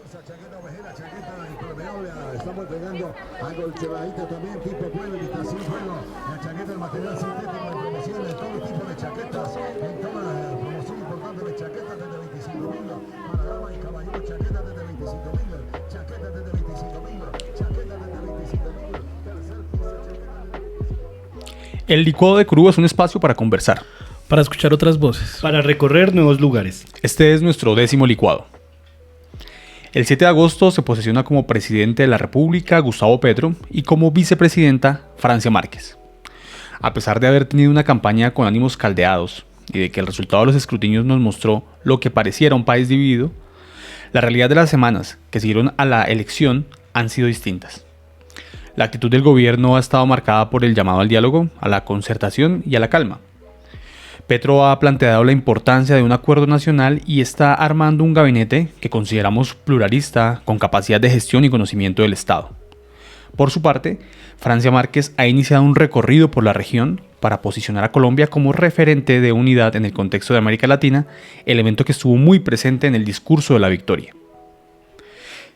Esa chaqueta ovejera, chaqueta impermeable, estamos entregando algo chevadito también, tipo pueblo, imitación fuego, la chaqueta, el material sintético en promociones, todo tipo de chaquetas, en toda la promoción importante de chaquetas desde 25.000, para damas y caballeros, chaquetas desde 25.000, chaquetas desde 25.000, chaquetas desde 25.000, tercer piso, chaquetas. El licuado de Curú es un espacio para conversar. Para escuchar otras voces. Para recorrer nuevos lugares. Este es nuestro 10º licuado. El 7 de agosto se posesiona como presidente de la República Gustavo Petro y como vicepresidenta Francia Márquez. A pesar de haber tenido una campaña con ánimos caldeados y de que el resultado de los escrutinios nos mostró lo que pareciera un país dividido, la realidad de las semanas que siguieron a la elección han sido distintas. La actitud del gobierno ha estado marcada por el llamado al diálogo, a la concertación y a la calma. Petro ha planteado la importancia de un acuerdo nacional y está armando un gabinete que consideramos pluralista, con capacidad de gestión y conocimiento del Estado. Por su parte, Francia Márquez ha iniciado un recorrido por la región para posicionar a Colombia como referente de unidad en el contexto de América Latina, elemento que estuvo muy presente en el discurso de la victoria.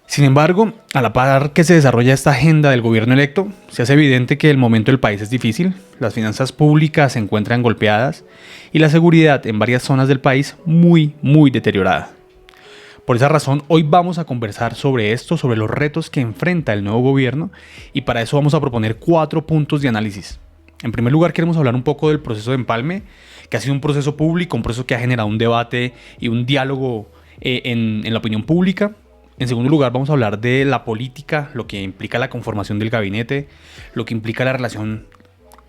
Sin embargo, a la par que se desarrolla esta agenda del gobierno electo, se hace evidente que el momento del país es difícil, las finanzas públicas se encuentran golpeadas y la seguridad en varias zonas del país muy deteriorada. Por esa razón, hoy vamos a conversar sobre esto, sobre los retos que enfrenta el nuevo gobierno, y para eso vamos a proponer 4 puntos de análisis. En primer lugar, queremos hablar un poco del proceso de empalme, que ha sido un proceso público, un proceso que ha generado un debate y un diálogo en la opinión pública. En segundo lugar, vamos a hablar de la política, lo que implica la conformación del gabinete, lo que implica la relación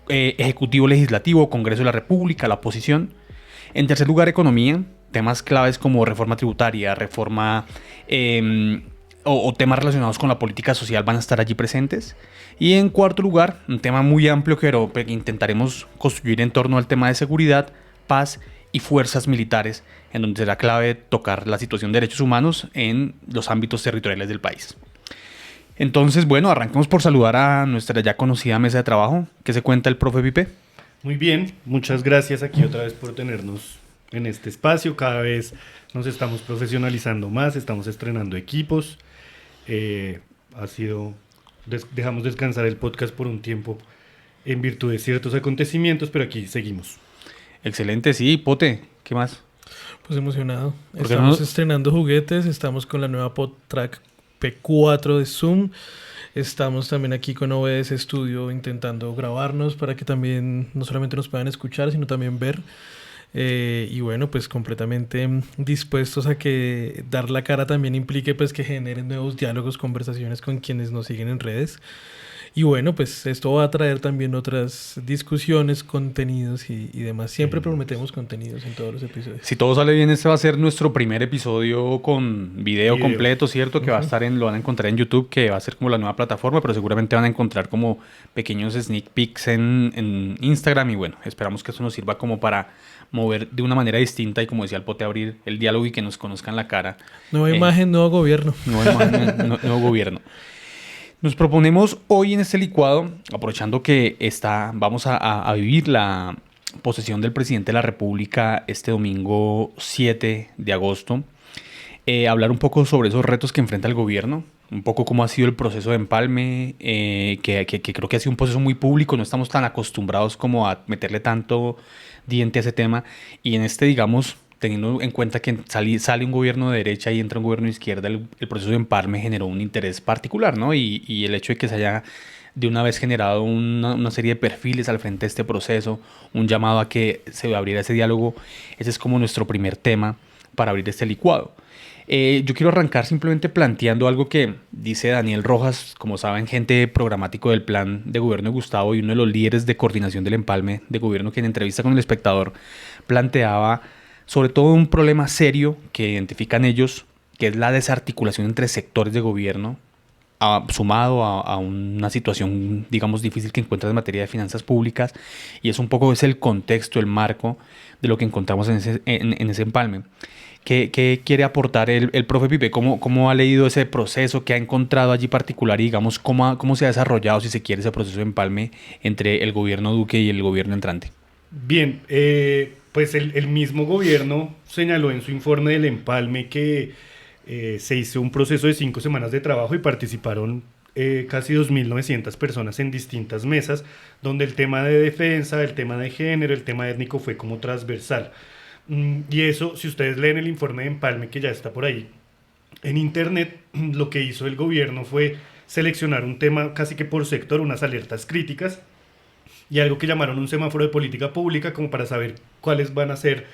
ejecutivo-legislativo, Congreso de la República, la oposición. En tercer lugar, economía, temas claves como reforma tributaria, reforma o temas relacionados con la política social van a estar allí presentes. Y en cuarto lugar, un tema muy amplio que intentaremos construir en torno al tema de seguridad, paz y fuerzas militares, en donde será clave tocar la situación de derechos humanos en los ámbitos territoriales del país. Entonces, bueno, arranquemos por saludar a nuestra ya conocida mesa de trabajo. ¿Qué se cuenta el profe Pipe? Muy bien, muchas gracias aquí otra vez por tenernos en este espacio. Cada vez nos estamos profesionalizando más, estamos estrenando equipos. Dejamos descansar el podcast por un tiempo en virtud de ciertos acontecimientos, pero aquí seguimos. Excelente, sí, Pote, ¿qué más? Pues emocionado. Porque Estamos estrenando juguetes, estamos con la nueva PodTrack P4 de Zoom. Estamos también aquí con OBS Studio intentando grabarnos para que también no solamente nos puedan escuchar, sino también ver. Y bueno, pues completamente dispuestos a que dar la cara también implique pues que generen nuevos diálogos, conversaciones con quienes nos siguen en redes. Y bueno, pues esto va a traer también otras discusiones, contenidos y demás. Siempre prometemos contenidos en todos los episodios. Si todo sale bien, este va a ser nuestro primer episodio con video completo, ¿cierto? Que va a estar lo van a encontrar en YouTube, que va a ser como la nueva plataforma, pero seguramente van a encontrar como pequeños sneak peeks en Instagram. Y bueno, esperamos que eso nos sirva como para mover de una manera distinta y, como decía el Pote, abrir el diálogo y que nos conozcan la cara. Nueva imagen, nuevo gobierno. Nueva imagen, nuevo gobierno. Nos proponemos hoy en este licuado, aprovechando que vamos a vivir la posesión del presidente de la República este domingo 7 de agosto, hablar un poco sobre esos retos que enfrenta el gobierno, un poco cómo ha sido el proceso de empalme, que creo que ha sido un proceso muy público, no estamos tan acostumbrados como a meterle tanto diente a ese tema, y en este, digamos, teniendo en cuenta que sale un gobierno de derecha y entra un gobierno de izquierda, el proceso de empalme generó un interés particular, ¿no? Y el hecho de que se haya de una vez generado una serie de perfiles al frente de este proceso, un llamado a que se abriera ese diálogo, ese es como nuestro primer tema para abrir este licuado. Yo quiero arrancar simplemente planteando algo que dice Daniel Rojas, como saben, gente programático del plan de gobierno de Gustavo y uno de los líderes de coordinación del empalme de gobierno, que en entrevista con El Espectador planteaba sobre todo un problema serio que identifican ellos, que es la desarticulación entre sectores de gobierno, sumado a una situación, digamos, difícil que encuentran en materia de finanzas públicas, y es un poco el contexto, el marco de lo que encontramos en ese empalme. ¿Qué quiere aportar el profe Pipe? ¿Cómo ha leído ese proceso? ¿Qué ha encontrado allí particular? Y digamos, ¿cómo se ha desarrollado, si se quiere, ese proceso de empalme entre el gobierno Duque y el gobierno entrante? Bien, pues el mismo gobierno señaló en su informe del empalme que Se hizo un proceso de 5 semanas de trabajo y participaron casi 2.900 personas en distintas mesas, donde el tema de defensa, el tema de género, el tema étnico fue como transversal. Y eso, si ustedes leen el informe de Empalme, que ya está por ahí en internet, lo que hizo el gobierno fue seleccionar un tema casi que por sector, unas alertas críticas y algo que llamaron un semáforo de política pública, como para saber cuáles van a ser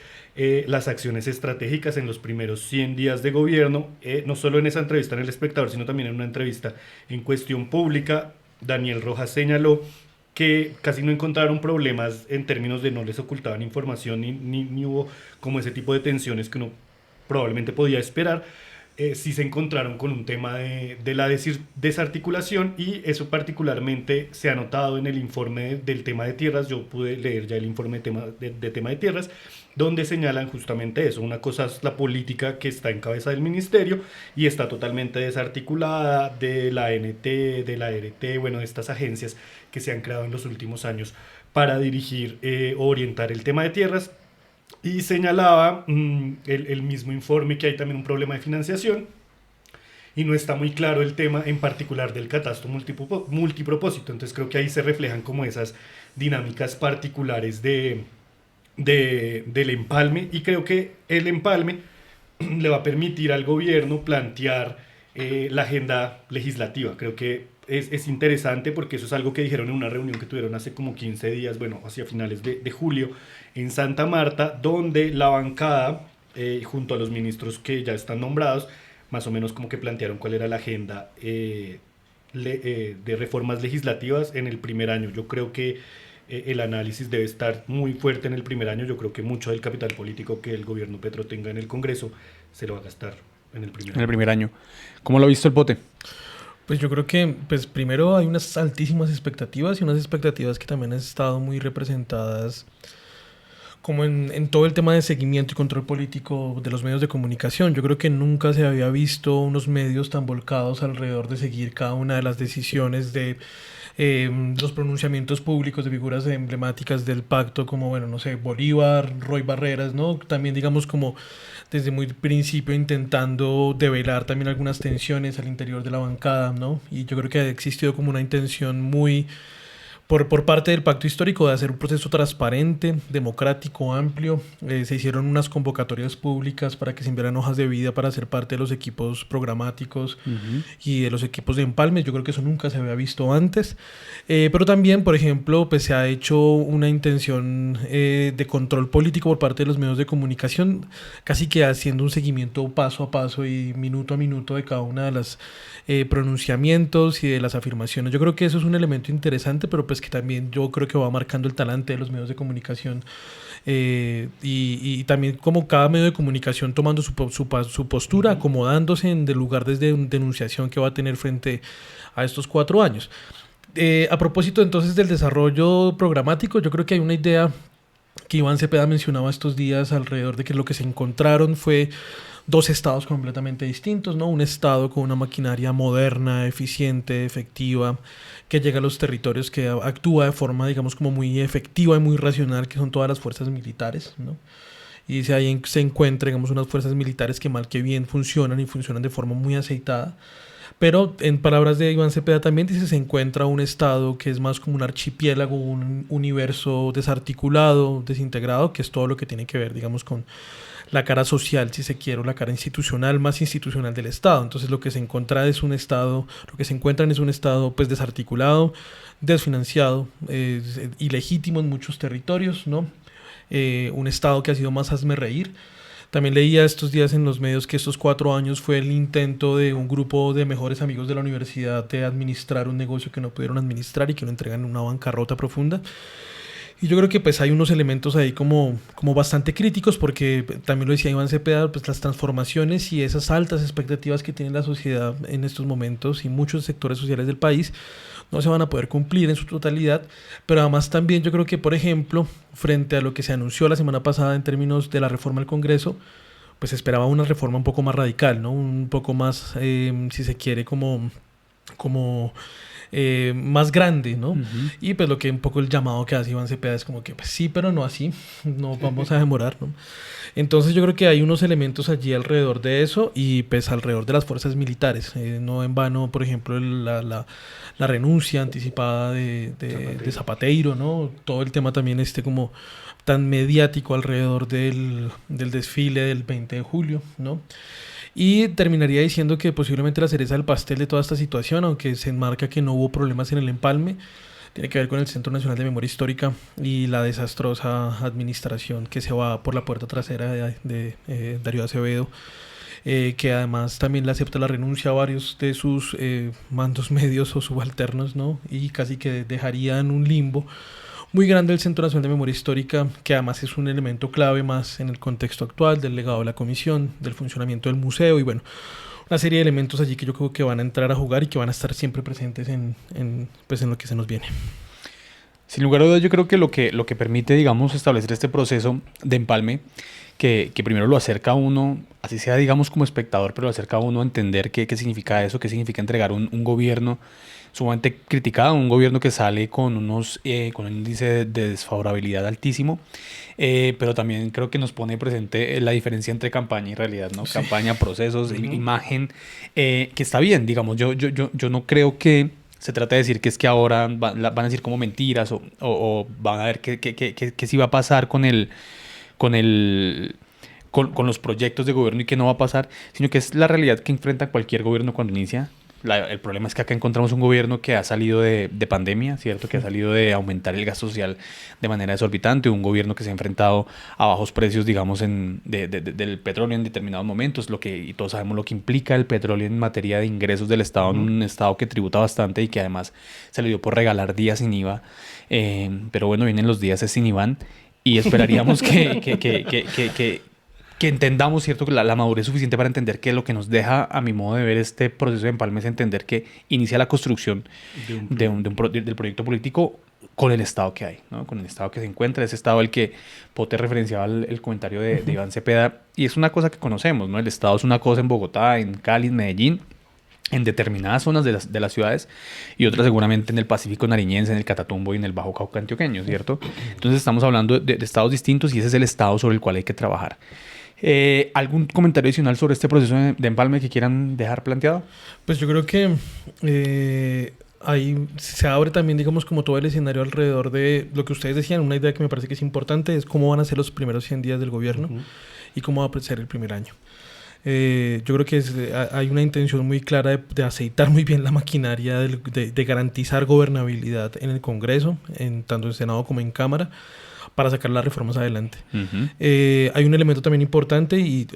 las acciones estratégicas en los primeros 100 días de gobierno, no solo en esa entrevista en El Espectador, sino también en una entrevista en Cuestión Pública. Daniel Rojas señaló que casi no encontraron problemas en términos de no les ocultaban información ni hubo como ese tipo de tensiones que uno probablemente podía esperar. Sí se encontraron con un tema de la desarticulación, y eso particularmente se ha notado en el informe del tema de tierras. Yo pude leer ya el informe de tema de tierras, donde señalan justamente eso. Una cosa es la política que está en cabeza del ministerio y está totalmente desarticulada de la ANT, de la ART, bueno, de estas agencias que se han creado en los últimos años para dirigir o orientar el tema de tierras. Y señalaba el mismo informe que hay también un problema de financiación y no está muy claro el tema en particular del catastro multipropósito. Entonces creo que ahí se reflejan como esas dinámicas particulares del empalme, y creo que el empalme le va a permitir al gobierno plantear la agenda legislativa. Creo que es interesante porque eso es algo que dijeron en una reunión que tuvieron hace como 15 días, bueno, hacia finales de julio, en Santa Marta, donde la bancada, junto a los ministros que ya están nombrados, más o menos como que plantearon cuál era la agenda de reformas legislativas en el primer año. Yo creo que el análisis debe estar muy fuerte en el primer año. Yo creo que mucho del capital político que el gobierno Petro tenga en el Congreso se lo va a gastar en el primer año. En el primer año. ¿Cómo lo ha visto el Pote? Pues yo creo que primero hay unas altísimas expectativas, y unas expectativas que también han estado muy representadas como en todo el tema de seguimiento y control político de los medios de comunicación. Yo creo que nunca se había visto unos medios tan volcados alrededor de seguir cada una de las decisiones de los pronunciamientos públicos de figuras emblemáticas del pacto, como, bueno, no sé, Bolívar, Roy Barreras, ¿no? También, digamos, como desde muy principio intentando develar también algunas tensiones al interior de la bancada, ¿no? Y yo creo que ha existido como una intención muy por parte del pacto histórico de hacer un proceso transparente, democrático, amplio. Se hicieron unas convocatorias públicas para que se enviaran hojas de vida para ser parte de los equipos programáticos y de los equipos de empalme. Yo creo que eso nunca se había visto antes. Pero también, por ejemplo, pues se ha hecho una intención de control político por parte de los medios de comunicación, casi que haciendo un seguimiento paso a paso y minuto a minuto de cada una de las pronunciamientos y de las afirmaciones. Yo creo que eso es un elemento interesante, pero pues que también yo creo que va marcando el talante de los medios de comunicación, y también como cada medio de comunicación tomando su postura, acomodándose en el lugar de denunciación que va a tener frente a estos 4 años. A propósito entonces del desarrollo programático, yo creo que hay una idea que Iván Cepeda mencionaba estos días alrededor de que lo que se encontraron fue 2 estados completamente distintos, ¿no? Un estado con una maquinaria moderna, eficiente, efectiva, que llega a los territorios, que actúa de forma, digamos, como muy efectiva y muy racional, que son todas las fuerzas militares, ¿no? Y ahí se encuentra, digamos, unas fuerzas militares que mal que bien funcionan, y funcionan de forma muy aceitada. Pero en palabras de Iván Cepeda también dice, se encuentra un estado que es más como un archipiélago, un universo desarticulado, desintegrado, que es todo lo que tiene que ver, digamos, con la cara social, si se quiere, o la cara institucional, más institucional del Estado. Entonces lo que se encuentra es un Estado, pues desarticulado, desfinanciado, ilegítimo en muchos territorios, ¿no? Un Estado que ha sido más hazmerreír. También leía estos días en los medios que estos 4 años fue el intento de un grupo de mejores amigos de la universidad de administrar un negocio que no pudieron administrar y que lo entregan en una bancarrota profunda. Y yo creo que pues hay unos elementos ahí como bastante críticos, porque también lo decía Iván Cepeda, pues las transformaciones y esas altas expectativas que tiene la sociedad en estos momentos y muchos sectores sociales del país no se van a poder cumplir en su totalidad. Pero además también yo creo que, por ejemplo, frente a lo que se anunció la semana pasada en términos de la reforma al Congreso, pues esperaba una reforma un poco más radical, ¿no? Un poco más, si se quiere, como más grande, ¿no? Ujú. Y pues lo que un poco el llamado que hace Iván Cepeda es como que pues, sí, pero no así, no vamos a demorar, ¿no? Entonces yo creo que hay unos elementos allí alrededor de eso y pues alrededor de las fuerzas militares. No en vano, por ejemplo, la renuncia anticipada de Zapateiro, ¿no? Todo el tema también como tan mediático alrededor del desfile del 20 de julio, ¿no? Y terminaría diciendo que posiblemente la cereza del pastel de toda esta situación, aunque se enmarca que no hubo problemas en el empalme, tiene que ver con el Centro Nacional de Memoria Histórica y la desastrosa administración que se va por la puerta trasera de Darío Acevedo, que además también le acepta la renuncia a varios de sus mandos medios o subalternos, ¿no? Y casi que dejaría en un limbo muy grande el Centro Nacional de Memoria Histórica, que además es un elemento clave más en el contexto actual del legado de la comisión, del funcionamiento del museo y bueno, una serie de elementos allí que yo creo que van a entrar a jugar y que van a estar siempre presentes en lo que se nos viene. Sin lugar a dudas, yo creo que lo que permite, digamos, establecer este proceso de empalme, que primero lo acerca a uno, así sea, digamos, como espectador, pero lo acerca a uno a entender qué significa eso, qué significa entregar un gobierno sumamente criticado, un gobierno que sale con con un índice de desfavorabilidad altísimo, pero también creo que nos pone presente la diferencia entre campaña y realidad, ¿no? Sí. Campaña, procesos, imagen, que está bien, digamos, yo no creo que se trata de decir que es que ahora van a decir como mentiras o van a ver qué sí va a pasar con los proyectos de gobierno y qué no va a pasar, sino que es la realidad que enfrenta cualquier gobierno cuando inicia. El problema es que acá encontramos un gobierno que ha salido de pandemia, ¿cierto? Que ha salido de aumentar el gasto social de manera exorbitante, un gobierno que se ha enfrentado a bajos precios, digamos, del petróleo en determinados momentos, y todos sabemos lo que implica el petróleo en materia de ingresos del Estado, en un Estado que tributa bastante y que además se le dio por regalar días sin IVA, pero bueno, vienen los días sin IVA y esperaríamos que entendamos, ¿cierto?, que la madurez suficiente para entender que lo que nos deja, a mi modo de ver, este proceso de empalme es entender que inicia la construcción del proyecto político con el Estado que hay, ¿no? Con el Estado que se encuentra, ese Estado al que Pote referenciaba el comentario de Iván Cepeda, y es una cosa que conocemos, ¿no? El Estado es una cosa en Bogotá, en Cali, en Medellín, en determinadas zonas de las ciudades y otras seguramente en el Pacífico nariñense, en el Catatumbo y en el Bajo Cauca antioqueño, ¿cierto? Entonces estamos hablando de estados distintos y ese es el Estado sobre el cual hay que trabajar. ¿Algún comentario adicional sobre este proceso de empalme que quieran dejar planteado? Pues yo creo que ahí se abre también, digamos, como todo el escenario alrededor de lo que ustedes decían. Una idea que me parece que es importante es cómo van a ser los primeros 100 días del gobierno y cómo va a ser el primer año. Yo creo que hay una intención muy clara de aceitar muy bien la maquinaria, de garantizar gobernabilidad en el Congreso, tanto en Senado como en Cámara, para sacar las reformas adelante. Hay un elemento también importante y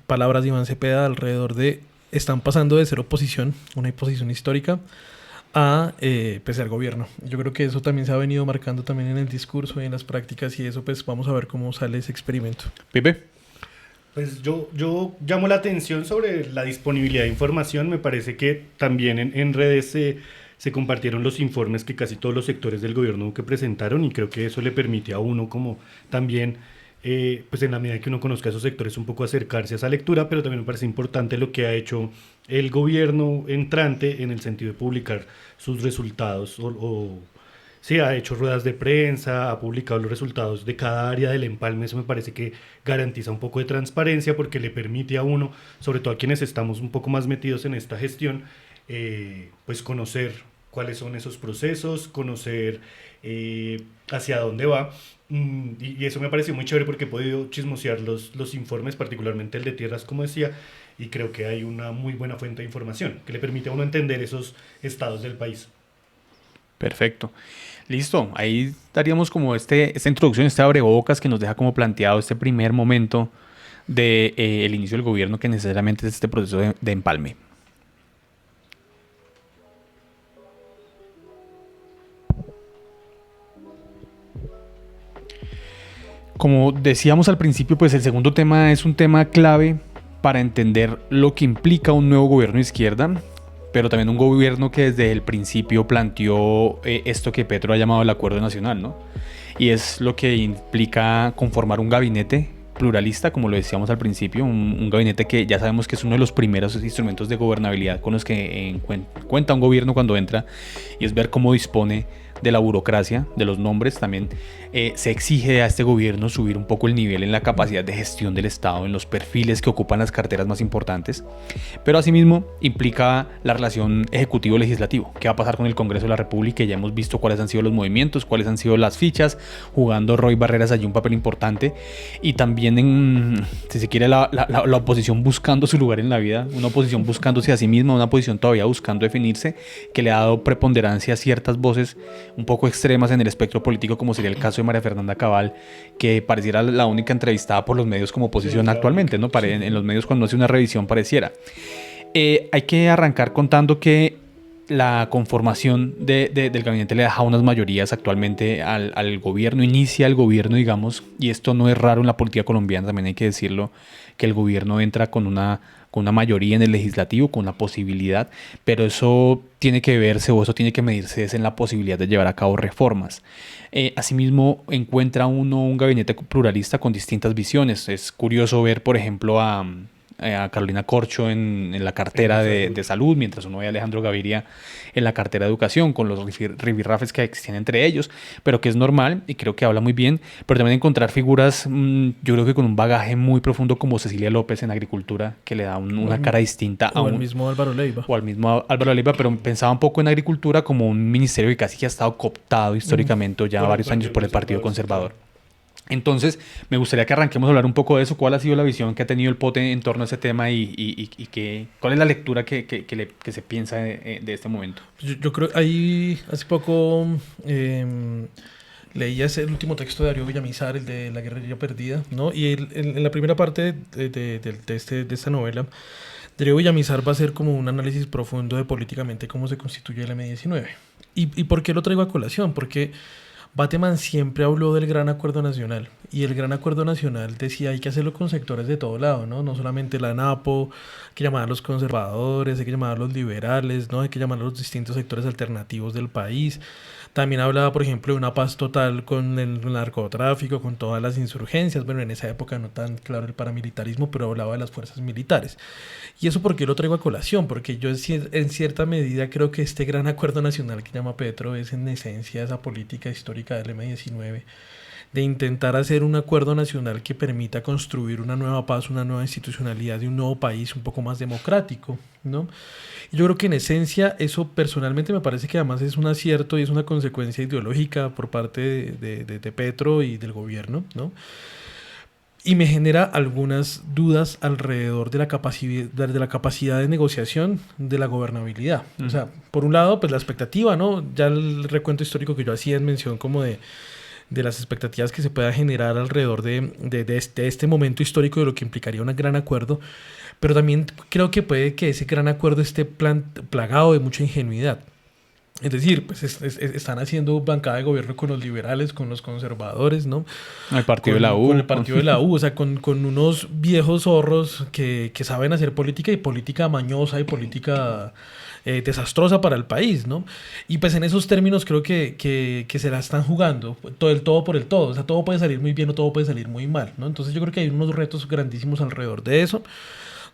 palabras de Iván Cepeda alrededor de están pasando de ser oposición, una oposición histórica, a ser gobierno. Yo creo que eso también se ha venido marcando también en el discurso y en las prácticas y eso pues vamos a ver cómo sale ese experimento. Pipe. Pues yo llamo la atención sobre la disponibilidad de información. Me parece que también en redes se compartieron los informes que casi todos los sectores del gobierno que presentaron y creo que eso le permite a uno como también, pues en la medida que uno conozca esos sectores, un poco acercarse a esa lectura, pero también me parece importante lo que ha hecho el gobierno entrante en el sentido de publicar sus resultados sí, ha hecho ruedas de prensa, ha publicado los resultados de cada área del empalme. Eso me parece que garantiza un poco de transparencia porque le permite a uno, sobre todo a quienes estamos un poco más metidos en esta gestión, pues conocer cuáles son esos procesos, conocer hacia dónde va. Y eso me pareció muy chévere porque he podido chismosear los informes, particularmente el de tierras, como decía, y creo que hay una muy buena fuente de información que le permite a uno entender esos estados del país. Perfecto. Listo, ahí daríamos como esta introducción, este abrebocas que nos deja como planteado este primer momento del inicio del gobierno, que necesariamente es este proceso de empalme. Como decíamos al principio, pues el segundo tema es un tema clave para entender lo que implica un nuevo gobierno de izquierda, pero también un gobierno que desde el principio planteó esto que Petro ha llamado el Acuerdo Nacional, ¿no? Y es lo que implica conformar un gabinete pluralista, como lo decíamos al principio, un gabinete que ya sabemos que es uno de los primeros instrumentos de gobernabilidad con los que cuenta un gobierno cuando entra, y es ver cómo dispone de la burocracia, de los nombres. También se exige a este gobierno subir un poco el nivel en la capacidad de gestión del Estado, en los perfiles que ocupan las carteras más importantes, pero asimismo implica la relación ejecutivo-legislativo. ¿Qué va a pasar con el Congreso de la República? Ya hemos visto cuáles han sido los movimientos, cuáles han sido las fichas, jugando Roy Barreras allí un papel importante, y también, si se quiere, la oposición buscando su lugar en la vida, una oposición buscándose a sí misma, una oposición todavía buscando definirse, que le ha dado preponderancia a ciertas voces un poco extremas en el espectro político, como sería el caso de María Fernanda Cabal, que pareciera la única entrevistada por los medios como oposición actualmente, ¿no? En los medios, cuando hace una revisión, pareciera. Hay que arrancar contando que la conformación del gabinete le deja unas mayorías actualmente al gobierno, inicia el gobierno, digamos, y esto no es raro en la política colombiana, también hay que decirlo, que el gobierno entra con una mayoría en el legislativo, con una posibilidad, pero eso tiene que verse, o eso tiene que medirse en la posibilidad de llevar a cabo reformas. Asimismo, encuentra uno un gabinete pluralista con distintas visiones. Es curioso ver, por ejemplo, a Carolina Corcho en la cartera de salud, mientras uno ve a Alejandro Gaviria en la cartera de educación, con los rifirrafes que existen entre ellos, pero que es normal y creo que habla muy bien. Pero también encontrar figuras, yo creo que con un bagaje muy profundo, como Cecilia López en agricultura, que le da una cara distinta o al mismo Álvaro Leiva. O al mismo Álvaro Leiva, pero pensaba un poco en agricultura como un ministerio que casi que ha estado cooptado históricamente ya varios años por el Partido Conservador. Entonces, me gustaría que arranquemos a hablar un poco de eso. ¿Cuál ha sido la visión que ha tenido el POTE en torno a ese tema cuál es la lectura que se piensa de este momento? Yo creo ahí hace poco leía el último texto de Darío Villamizar, el de La guerrilla perdida, ¿no? Y en la primera parte de esta novela, Darío Villamizar va a hacer como un análisis profundo de políticamente cómo se constituye el M-19. ¿Y por qué lo traigo a colación? Porque Bateman siempre habló del Gran Acuerdo Nacional, y el Gran Acuerdo Nacional decía hay que hacerlo con sectores de todo lado, ¿no? No solamente la ANAPO, hay que llamar a los conservadores, hay que llamar a los liberales, ¿no? Hay que llamar a los distintos sectores alternativos del país. También hablaba, por ejemplo, de una paz total con el narcotráfico, con todas las insurgencias. Bueno, en esa época no tan claro el paramilitarismo, pero hablaba de las fuerzas militares. ¿Y eso por qué lo traigo a colación? Porque yo en cierta medida creo que este Gran Acuerdo Nacional que llama Petro es en esencia esa política histórica del M-19, de intentar hacer un acuerdo nacional que permita construir una nueva paz, una nueva institucionalidad de un nuevo país un poco más democrático, ¿no? Y yo creo que en esencia eso personalmente me parece que además es un acierto y es una consecuencia ideológica por parte de Petro y del gobierno, ¿no? Y me genera algunas dudas alrededor de la capacidad de negociación de la gobernabilidad. O sea, por un lado, pues la expectativa, ¿no? Ya el recuento histórico que yo hacía en mención como de las expectativas que se pueda generar alrededor de este momento histórico, de lo que implicaría un gran acuerdo, pero también creo que puede que ese gran acuerdo esté plagado de mucha ingenuidad. Es decir, pues están haciendo bancada de gobierno con los liberales, con los conservadores, ¿no? El partido de la U. Con el partido de la U, o sea, con unos viejos zorros que saben hacer política, y política mañosa y política desastrosa para el país, ¿no? Y pues en esos términos creo que se la están jugando, el todo por el todo. O sea, todo puede salir muy bien o todo puede salir muy mal, ¿no? Entonces yo creo que hay unos retos grandísimos alrededor de eso.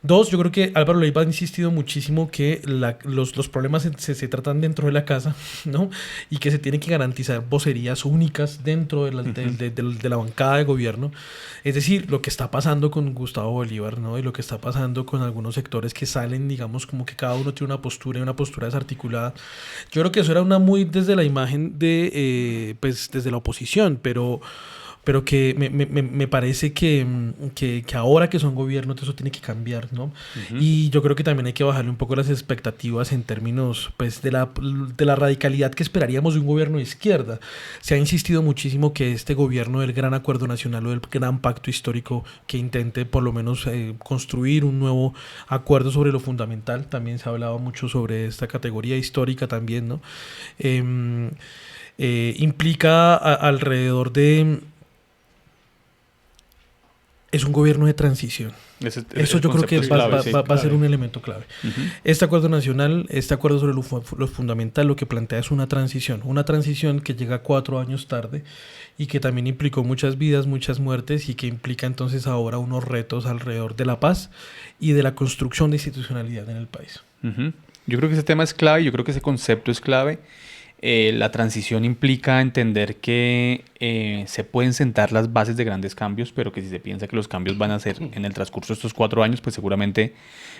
Dos, yo creo que Álvaro Leiva ha insistido muchísimo que los problemas se tratan dentro de la casa, ¿no? Y que se tienen que garantizar vocerías únicas dentro de la bancada de gobierno. Es decir, lo que está pasando con Gustavo Bolívar, ¿no? Y lo que está pasando con algunos sectores que salen, digamos, como que cada uno tiene una postura y una postura desarticulada. Yo creo que eso era una muy desde la imagen pues desde la oposición, pero que me parece que ahora que son gobiernos eso tiene que cambiar, ¿no? Uh-huh. Y yo creo que también hay que bajarle un poco las expectativas en términos pues de la radicalidad que esperaríamos de un gobierno de izquierda. Se ha insistido muchísimo que este gobierno del Gran Acuerdo Nacional o del Gran Pacto Histórico que intente por lo menos construir un nuevo acuerdo sobre lo fundamental. También se ha hablado mucho sobre esta categoría histórica también, ¿no? Implica alrededor de es un gobierno de transición. Eso yo creo que va a ser un elemento clave. Este acuerdo nacional, este acuerdo sobre lo fundamental, lo que plantea es una transición que llega 4 años tarde y que también implicó muchas vidas, muchas muertes y que implica entonces ahora unos retos alrededor de la paz y de la construcción de institucionalidad en el país. Yo creo que ese tema es clave, yo creo que ese concepto es clave. La transición implica entender que se pueden sentar las bases de grandes cambios, pero que si se piensa que los cambios van a ser en el transcurso de estos 4 años, pues seguramente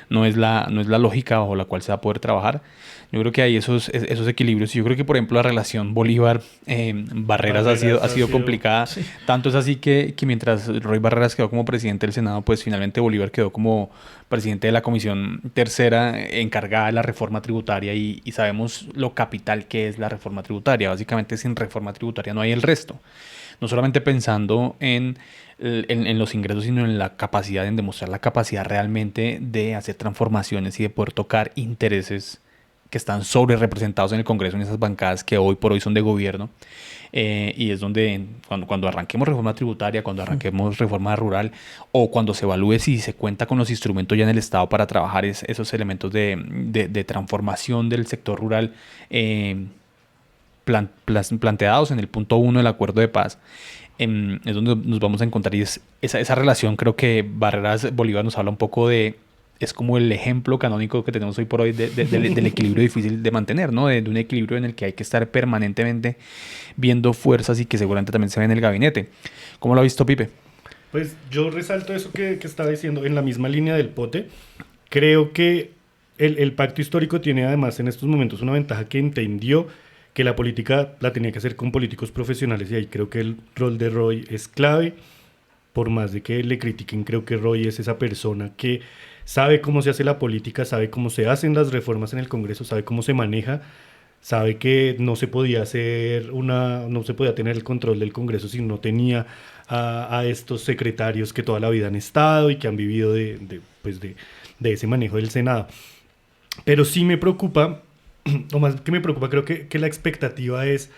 no es la lógica bajo la cual se va a poder trabajar. Yo creo que hay esos equilibrios. Yo creo que, por ejemplo, la relación Bolívar-Barreras ha sido complicada. Sí. Tanto es así que mientras Roy Barreras quedó como presidente del Senado, pues finalmente Bolívar quedó como presidente de la Comisión Tercera encargada de la reforma tributaria y sabemos lo capital que es la reforma tributaria. Básicamente, sin reforma tributaria no hay el resto. No solamente pensando en los ingresos, sino en la capacidad, en demostrar la capacidad realmente de hacer transformaciones y de poder tocar intereses que están sobre representados en el Congreso, en esas bancadas que hoy por hoy son de gobierno. Y es donde cuando arranquemos reforma tributaria, cuando arranquemos reforma rural o cuando se evalúe si se cuenta con los instrumentos ya en el Estado para trabajar esos elementos de transformación del sector rural planteados en el punto 1 del acuerdo de paz, es donde nos vamos a encontrar. Y esa relación, creo que Barreras Bolívar nos habla un poco es como el ejemplo canónico que tenemos hoy por hoy del equilibrio difícil de mantener, ¿no? De un equilibrio en el que hay que estar permanentemente viendo fuerzas y que seguramente también se ve en el gabinete. ¿Cómo lo ha visto, Pipe? Pues yo resalto eso que estaba diciendo en la misma línea del pote. Creo que el pacto histórico tiene además en estos momentos una ventaja, que entendió que la política la tenía que hacer con políticos profesionales, y ahí creo que el rol de Roy es clave. Por más de que le critiquen, creo que Roy es esa persona que sabe cómo se hace la política, sabe cómo se hacen las reformas en el Congreso, sabe cómo se maneja, sabe que no se podía tener el control del Congreso si no tenía a estos secretarios que toda la vida han estado y que han vivido de ese manejo del Senado. Pero sí me preocupa, o más que me preocupa, creo que la expectativa es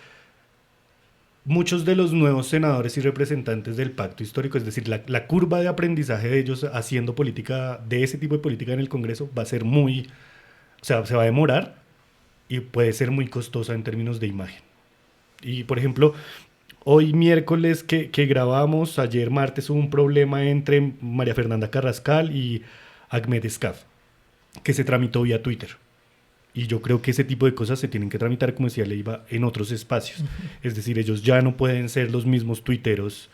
muchos de los nuevos senadores y representantes del pacto histórico, es decir, la curva de aprendizaje de ellos haciendo política, de ese tipo de política en el Congreso, va a ser se va a demorar y puede ser muy costosa en términos de imagen. Y, por ejemplo, hoy miércoles que grabamos, ayer martes hubo un problema entre María Fernanda Carrascal y Ahmed Escaf, que se tramitó vía Twitter. Y yo creo que ese tipo de cosas se tienen que tramitar, como decía Leiva, en otros espacios. Es decir, ellos ya no pueden ser los mismos tuiteros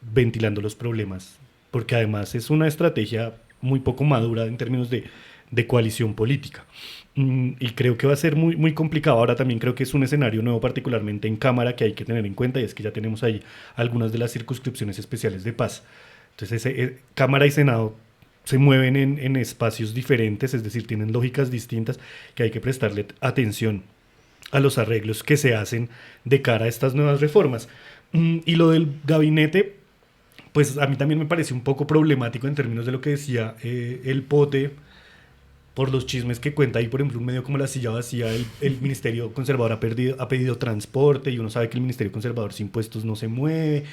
ventilando los problemas, porque además es una estrategia muy poco madura en términos de coalición política. Y creo que va a ser muy, muy complicado. Ahora también creo que es un escenario nuevo, particularmente en Cámara, que hay que tener en cuenta, y es que ya tenemos ahí algunas de las circunscripciones especiales de paz. Entonces, Cámara y Senado se mueven en espacios diferentes, es decir, tienen lógicas distintas, que hay que prestarle atención a los arreglos que se hacen de cara a estas nuevas reformas. Y lo del gabinete, pues a mí también me parece un poco problemático en términos de lo que decía el pote, por los chismes que cuenta ahí. Por ejemplo, un medio como La Silla Vacía, el Ministerio Conservador ha pedido transporte, y uno sabe que el Ministerio Conservador sin impuestos no se mueve,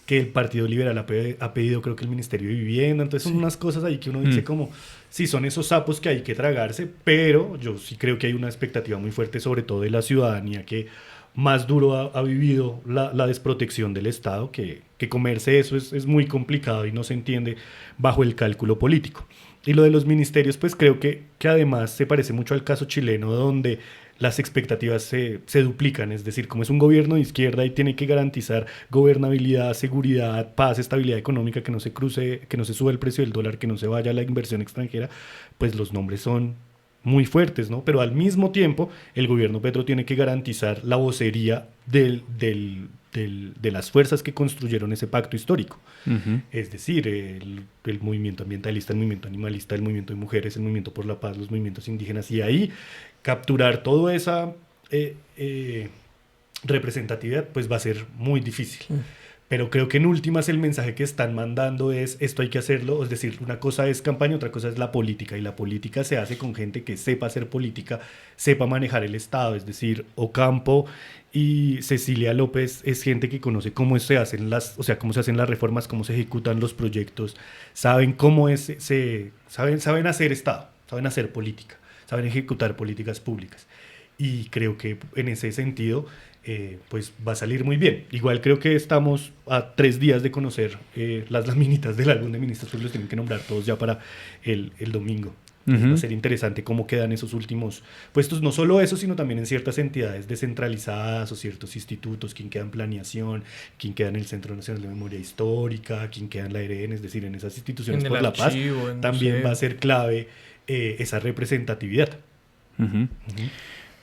que el Partido Liberal ha pedido, creo que el Ministerio de Vivienda. Entonces son unas cosas ahí que uno dice como, sí, son esos sapos que hay que tragarse, pero yo sí creo que hay una expectativa muy fuerte, sobre todo de la ciudadanía, que más duro ha vivido la desprotección del Estado, que comerse eso es muy complicado y no se entiende bajo el cálculo político. Y lo de los ministerios, pues creo que además se parece mucho al caso chileno, donde las expectativas se duplican. Es decir, como es un gobierno de izquierda y tiene que garantizar gobernabilidad, seguridad, paz, estabilidad económica, que no se suba el precio del dólar, que no se vaya la inversión extranjera, pues los nombres son muy fuertes, ¿no? Pero al mismo tiempo, el gobierno Petro tiene que garantizar la vocería de las fuerzas que construyeron ese pacto histórico. Es decir, el movimiento ambientalista, el movimiento animalista, el movimiento de mujeres, el movimiento por la paz, los movimientos indígenas, y ahí capturar toda esa representatividad pues va a ser muy difícil. Pero creo que en últimas el mensaje que están mandando es esto hay que hacerlo, es decir, una cosa es campaña, otra cosa es la política, y la política se hace con gente que sepa hacer política, sepa manejar el Estado, es decir, Ocampo y Cecilia López es gente que conoce cómo se hacen o sea, cómo se hacen las reformas, cómo se ejecutan los proyectos, saben cómo saben hacer Estado, saben hacer política, saben ejecutar políticas públicas. Y creo que en ese sentido pues va a salir muy bien. Igual creo que estamos a 3 días de conocer las laminitas del álbum de ministros, pues los tienen que nombrar todos ya para el domingo. Va a ser interesante cómo quedan esos últimos puestos, no solo eso, sino también en ciertas entidades descentralizadas o ciertos institutos, quién queda en planeación, quién queda en el Centro Nacional de Memoria Histórica, quién queda en la ERN, es decir, en esas instituciones En por el la paz, archivo, también museo. va a ser clave esa representatividad.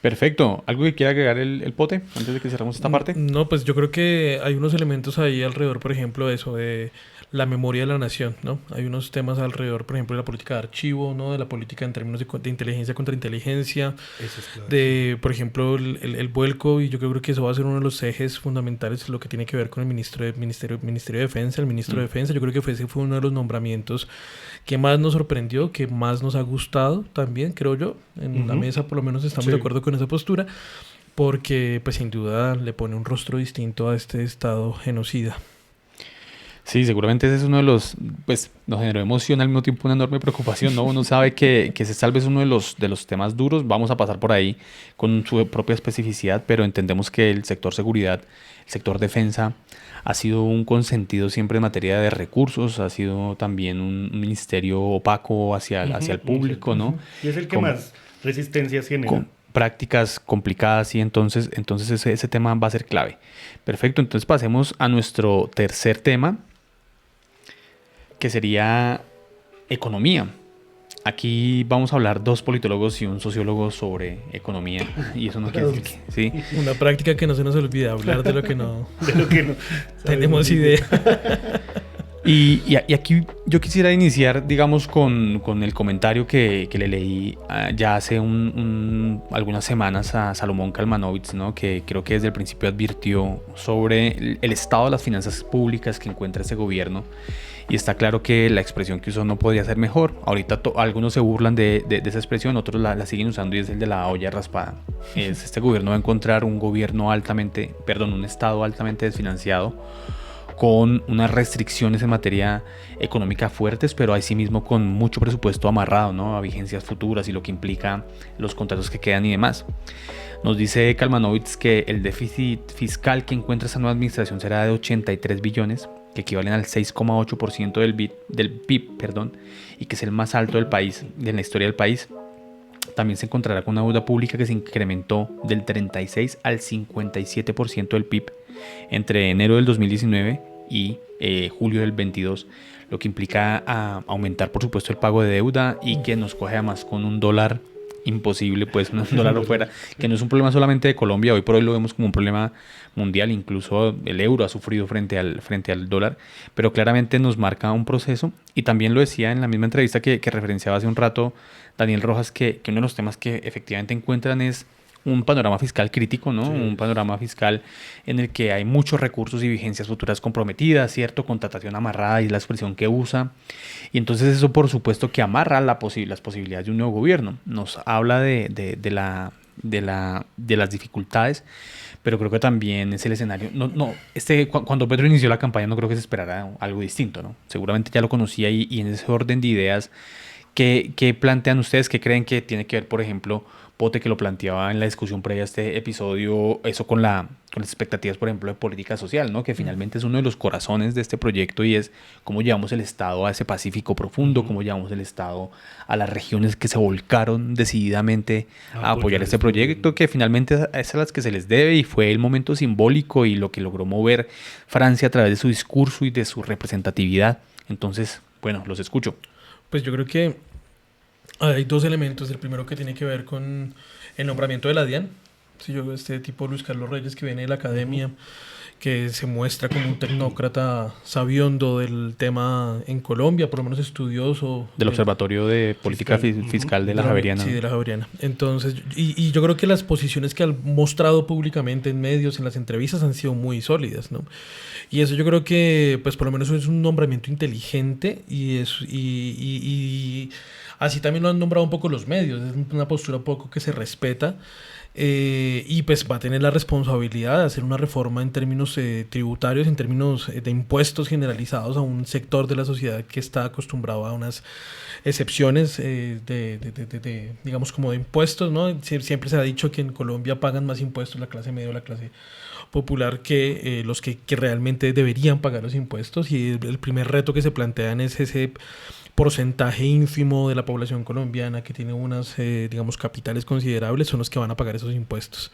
Perfecto. ¿Algo que quiera agregar el Pote antes de que cerramos esta parte? No, pues yo creo que hay unos elementos ahí alrededor, por ejemplo, de eso, de la memoria de la nación, ¿no? Hay unos temas alrededor, por ejemplo, de la política de archivo, ¿no? De la política en términos de inteligencia contra inteligencia, Eso es clave. de, por ejemplo, el vuelco, y yo creo que eso va a ser uno de los ejes fundamentales, lo que tiene que ver con el Ministerio de Defensa, el ministro de Defensa. Yo creo que ese fue uno de los nombramientos que más nos sorprendió, que más nos ha gustado también, creo yo. En la mesa por lo menos estamos de acuerdo con esa postura, porque pues sin duda le pone un rostro distinto a este estado genocida. Sí, seguramente ese es uno de los, pues nos generó emoción al mismo tiempo una enorme preocupación, ¿no? Uno sabe que ese tal vez es uno de los temas duros, vamos a pasar por ahí con su propia especificidad, pero entendemos que el sector seguridad, el sector defensa, ha sido un consentido siempre en materia de recursos, ha sido también un ministerio opaco hacia el público, ¿no? Y es el que Con- más resistencias genera. con prácticas complicadas y entonces ese tema va a ser clave. Perfecto, entonces pasemos a nuestro tercer tema, que sería economía. Aquí vamos a hablar 2 politólogos y un sociólogo sobre economía, y eso no quiere decir que, ¿sí? Una práctica que no se nos olvida, hablar de lo que no De lo que no tenemos idea. Y aquí yo quisiera iniciar, digamos, con el comentario que le leí ya hace algunas semanas a Salomón Kalmanovitz, ¿no? Que creo que desde el principio advirtió sobre el estado de las finanzas públicas que encuentra este gobierno. Y está claro que la expresión que usó no podría ser mejor. Ahorita algunos se burlan de esa expresión, otros la siguen usando, y es el de la olla raspada. Este gobierno va a encontrar un estado altamente desfinanciado, con unas restricciones en materia económica fuertes, pero asimismo con mucho presupuesto amarrado, ¿no? A vigencias futuras y lo que implica los contratos que quedan y demás. Nos dice Kalmanovitz que el déficit fiscal que encuentra esta nueva administración será de 83 billones, que equivalen al 6,8% del PIB, perdón, y que es el más alto del país, de la historia del país. También se encontrará con una deuda pública que se incrementó del 36 al 57% del PIB entre enero del 2019 y julio del 22, lo que implica aumentar, por supuesto, el pago de deuda, y que nos coge además con un dólar imposible, pues un dólar afuera, que no es un problema solamente de Colombia, hoy por hoy lo vemos como un problema mundial, incluso el euro ha sufrido frente al dólar, pero claramente nos marca un proceso. Y también lo decía en la misma entrevista que referenciaba hace un rato Daniel Rojas, que uno de los temas que efectivamente encuentran es un panorama fiscal crítico, ¿no? Sí. Un panorama fiscal en el que hay muchos recursos y vigencias futuras comprometidas, ¿cierto? Contratación amarrada, y la expresión que usa. Y entonces eso, por supuesto, que amarra las posibilidades de un nuevo gobierno. Nos habla de las dificultades, pero creo que también es el escenario. Cuando Petro inició la campaña no creo que se esperara algo distinto, ¿no? Seguramente ya lo conocía, y en ese orden de ideas, ¿qué plantean ustedes? ¿Qué creen que tiene que ver, por ejemplo, Pote, que lo planteaba en la discusión previa a este episodio, eso con las expectativas, por ejemplo, de política social, ¿no? Que finalmente es uno de los corazones de este proyecto, y es cómo llevamos el Estado a ese Pacífico profundo, cómo llevamos el Estado a las regiones que se volcaron decididamente a apoyar este proyecto, que finalmente es a las que se les debe, y fue el momento simbólico y lo que logró mover Francia a través de su discurso y de su representatividad. Entonces, bueno, los escucho. Pues yo creo que hay 2 elementos. El primero, que tiene que ver con el nombramiento de la DIAN. Sí, este tipo Luis Carlos Reyes, que viene de la academia, que se muestra como un tecnócrata sabiondo del tema en Colombia, por lo menos estudioso. Del Observatorio de Política Fiscal de la Javeriana. Sí, de la Javeriana. Entonces, y yo creo que las posiciones que han mostrado públicamente en medios, en las entrevistas, han sido muy sólidas, ¿no? Y eso yo creo que, pues por lo menos es un nombramiento inteligente y así también lo han nombrado un poco los medios. Es una postura un poco que se respeta. Y pues va a tener la responsabilidad de hacer una reforma en términos tributarios, en términos de impuestos generalizados a un sector de la sociedad que está acostumbrado a unas excepciones digamos como de impuestos, ¿no? Siempre se ha dicho que en Colombia pagan más impuestos la clase media o la clase popular que los que realmente deberían pagar los impuestos, y el primer reto que se plantean es ese porcentaje ínfimo de la población colombiana que tiene unas, digamos, capitales considerables, son los que van a pagar esos impuestos.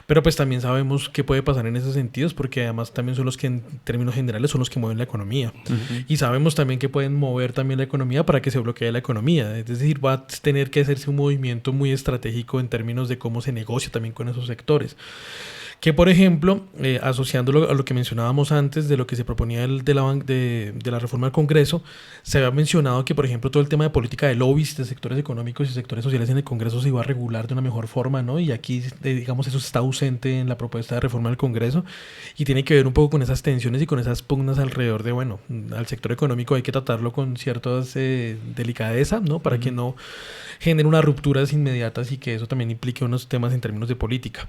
Pero pues también sabemos qué puede pasar en esos sentidos, porque además también son los que en términos generales son los que mueven la economía. Uh-huh. Y sabemos también que pueden mover también la economía para que se bloquee la economía. Es decir, va a tener que hacerse un movimiento muy estratégico en términos de cómo se negocia también con esos sectores. Que, por ejemplo, asociándolo a lo que mencionábamos antes de lo que se proponía de la reforma del Congreso, se había mencionado que, por ejemplo, todo el tema de política de lobbies de sectores económicos y sectores sociales en el Congreso se iba a regular de una mejor forma, ¿no? Y aquí, digamos, eso está ausente en la propuesta de reforma del Congreso y tiene que ver un poco con esas tensiones y con esas pugnas alrededor de, bueno, al sector económico hay que tratarlo con ciertas delicadeza, ¿no? Para que no genere unas rupturas inmediatas y que eso también implique unos temas en términos de política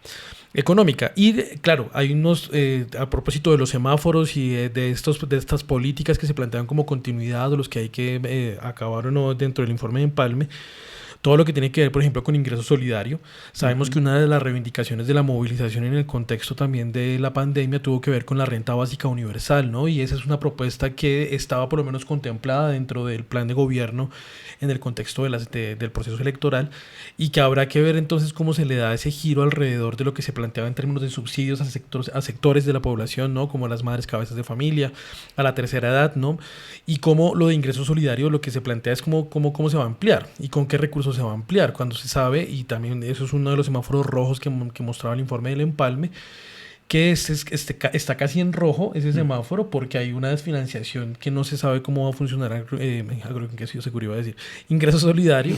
económica. Y claro, hay unos, a propósito de los semáforos y de estas políticas que se plantean como continuidad o los que hay que acabar o no dentro del informe de Empalme, todo lo que tiene que ver, por ejemplo, con ingreso solidario. Sabemos que una de las reivindicaciones de la movilización en el contexto también de la pandemia tuvo que ver con la renta básica universal, ¿no? Y esa es una propuesta que estaba por lo menos contemplada dentro del plan de gobierno en el contexto del proceso electoral, y que habrá que ver entonces cómo se le da ese giro alrededor de lo que se planteaba en términos de subsidios a sectores de la población, ¿no? Como a las madres cabezas de familia, a la tercera edad, ¿no? Y cómo lo de ingreso solidario, lo que se plantea es cómo se va a ampliar y con qué recursos se va a ampliar, cuando se sabe, y también eso es uno de los semáforos rojos que mostraba el informe del Empalme, que está casi en rojo ese semáforo, porque hay una desfinanciación que no se sabe cómo va a funcionar, seguro iba a decir, ingreso solidario.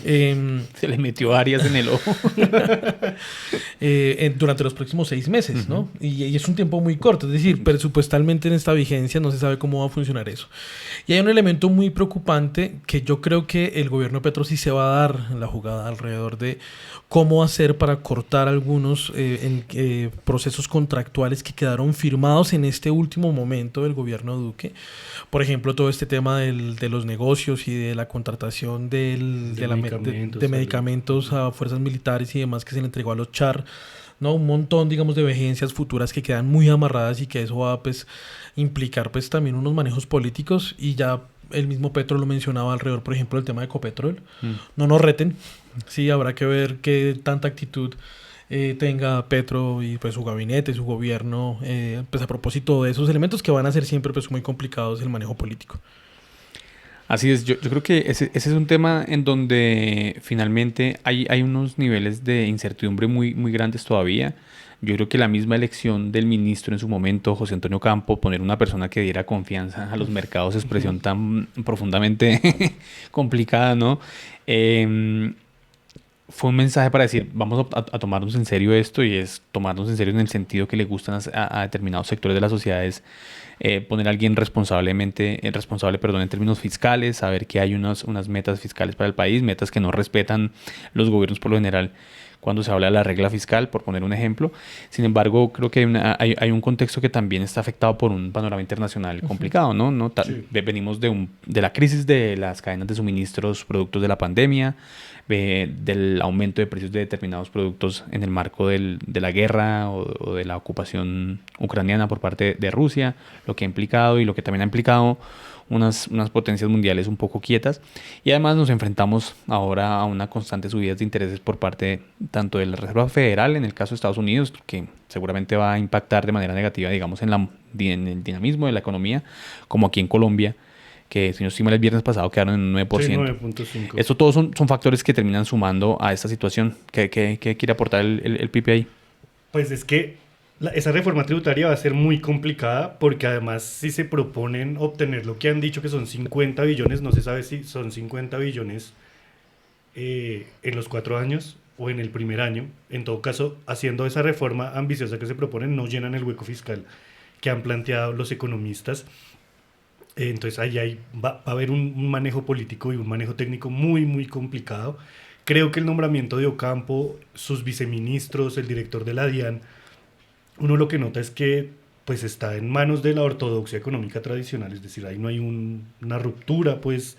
Se le metió Arias en el ojo. Durante los próximos 6 meses, ¿no? Y es un tiempo muy corto, es decir, presupuestalmente en esta vigencia no se sabe cómo va a funcionar eso. Y hay un elemento muy preocupante que yo creo que el gobierno Petro sí se va a dar la jugada alrededor de cómo hacer para cortar algunos procesos contractuales que quedaron firmados en este último momento del gobierno Duque. Por ejemplo, todo este tema de los negocios y de la contratación de medicamentos a fuerzas militares y demás que se le entregó a los Char, ¿no? Un montón, digamos, de vigencias futuras que quedan muy amarradas y que eso va a implicar también unos manejos políticos, y ya el mismo Petro lo mencionaba alrededor, por ejemplo, del tema de Ecopetrol. No nos reten, sí, habrá que ver qué tanta actitud tenga Petro y su gabinete, su gobierno, a propósito de esos elementos que van a ser siempre muy complicados el manejo político. Así es, yo creo que ese es un tema en donde finalmente hay unos niveles de incertidumbre muy, muy grandes todavía. Yo creo que la misma elección del ministro en su momento, José Antonio Campo, poner una persona que diera confianza a los mercados, expresión tan profundamente complicada, ¿no? Fue un mensaje para decir, vamos a tomarnos en serio esto, y es tomarnos en serio en el sentido que le gustan a determinados sectores de la sociedad, es poner a alguien responsable en términos fiscales, saber que hay unas metas fiscales para el país, metas que no respetan los gobiernos por lo general cuando se habla de la regla fiscal, por poner un ejemplo. Sin embargo, creo que hay un contexto que también está afectado por un panorama internacional complicado, ¿no? Sí. Venimos de la crisis de las cadenas de suministros productos de la pandemia, del aumento de precios de determinados productos en el marco de la guerra o de la ocupación ucraniana por parte de Rusia, lo que ha implicado y lo que también ha implicado unas potencias mundiales un poco quietas, y además nos enfrentamos ahora a una constante subida de intereses por parte tanto de la Reserva Federal, en el caso de Estados Unidos, que seguramente va a impactar de manera negativa, digamos, en el dinamismo de la economía, como aquí en Colombia, que si no estoy mal el viernes pasado quedaron en un 9%. Sí, 9.5. Esto todos son factores que terminan sumando a esta situación. ¿Qué quiere aportar el Pipe ahí? Pues es que esa reforma tributaria va a ser muy complicada porque además si se proponen obtener lo que han dicho que son 50 billones, no se sabe si son 50 billones en los 4 años o en el primer año. En todo caso, haciendo esa reforma ambiciosa que se proponen, no llenan el hueco fiscal que han planteado los economistas. Entonces ahí va a haber un manejo político y un manejo técnico muy, muy complicado. Creo que el nombramiento de Ocampo, sus viceministros, el director de la DIAN, uno lo que nota es que pues está en manos de la ortodoxia económica tradicional, es decir, ahí no hay una ruptura pues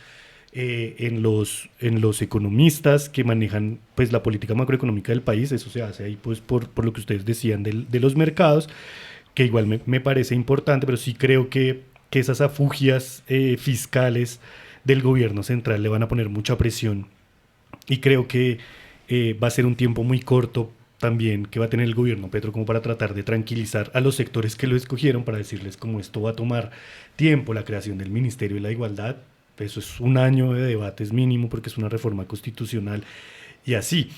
en los economistas que manejan pues la política macroeconómica del país. Eso se hace ahí pues por lo que ustedes decían de los mercados, que igual me parece importante, pero sí creo que esas afugias fiscales del gobierno central le van a poner mucha presión, y creo que va a ser un tiempo muy corto también que va a tener el gobierno Petro como para tratar de tranquilizar a los sectores que lo escogieron, para decirles como esto va a tomar tiempo, la creación del Ministerio de la Igualdad, eso es un año de debates mínimo porque es una reforma constitucional y así.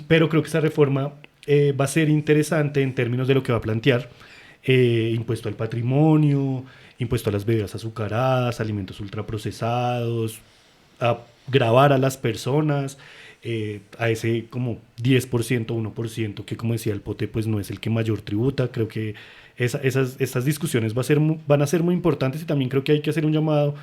Pero creo que esa reforma va a ser interesante en términos de lo que va a plantear: impuesto al patrimonio, impuesto a las bebidas azucaradas, alimentos ultraprocesados, a gravar a las personas, a ese como 10%, 1%, que como decía el Pote, pues no es el que mayor tributa. Creo que esas discusiones van a ser muy importantes, y también creo que hay que hacer un llamado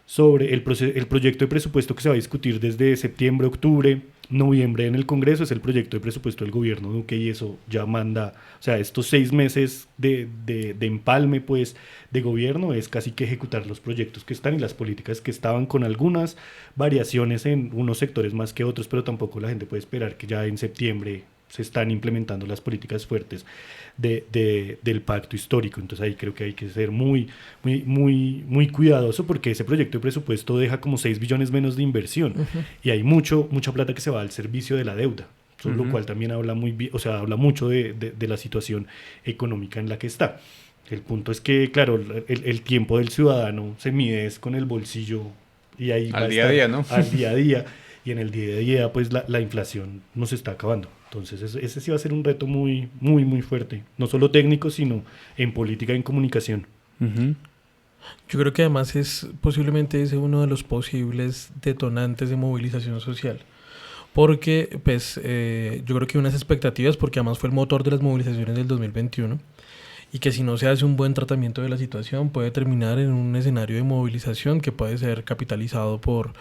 sobre el proyecto de presupuesto que se va a discutir desde septiembre, octubre, noviembre en el Congreso. Es el proyecto de presupuesto del gobierno Duque, y eso ya manda, o sea, estos 6 meses de empalme pues de gobierno es casi que ejecutar los proyectos que están y las políticas que estaban, con algunas variaciones en unos sectores más que otros, pero tampoco la gente puede esperar que ya en septiembre se están implementando las políticas fuertes del pacto histórico. Entonces ahí creo que hay que ser muy, muy, muy, muy cuidadoso, porque ese proyecto de presupuesto deja como 6 billones menos de inversión, y hay mucha plata que se va al servicio de la deuda, lo cual también habla habla mucho de la situación económica en la que está. El punto es que, claro, el tiempo del ciudadano se mide es con el bolsillo, y ahí al día a día, ¿no? Al día a día, y en el día a día pues la inflación nos está acabando. Entonces ese sí va a ser un reto muy, muy, muy fuerte, no solo técnico, sino en política y en comunicación. Yo creo que además posiblemente ese uno de los posibles detonantes de movilización social. Porque pues yo creo que unas expectativas, porque además fue el motor de las movilizaciones del 2021, y que si no se hace un buen tratamiento de la situación puede terminar en un escenario de movilización que puede ser capitalizado por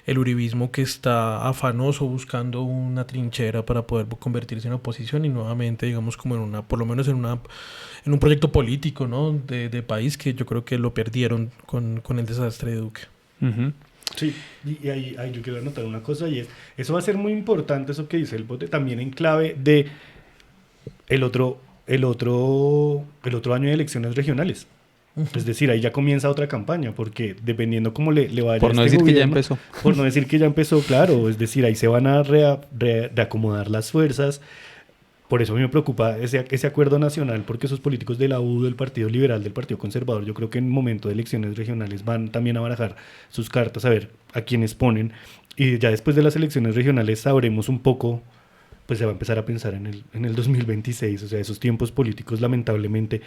el uribismo, que está afanoso buscando una trinchera para poder convertirse en oposición y nuevamente, digamos, como por lo menos en un proyecto político, ¿no? de país, que yo creo que lo perdieron con el desastre de Duque. Sí, y ahí yo quiero anotar una cosa, y eso va a ser muy importante, eso que dice el Pote, también en clave de el otro año de elecciones regionales. Es decir, ahí ya comienza otra campaña, porque dependiendo cómo le vaya por no decir gobierno, que ya empezó. Por no decir que ya empezó, claro. Es decir, ahí se van a reacomodar las fuerzas. Por eso a mí me preocupa ese acuerdo nacional, porque esos políticos de la U, del Partido Liberal, del Partido Conservador, yo creo que en momento de elecciones regionales van también a barajar sus cartas, a ver a quiénes ponen. Y ya después de las elecciones regionales sabremos un poco, pues se va a empezar a pensar en el 2026. O sea, esos tiempos políticos lamentablemente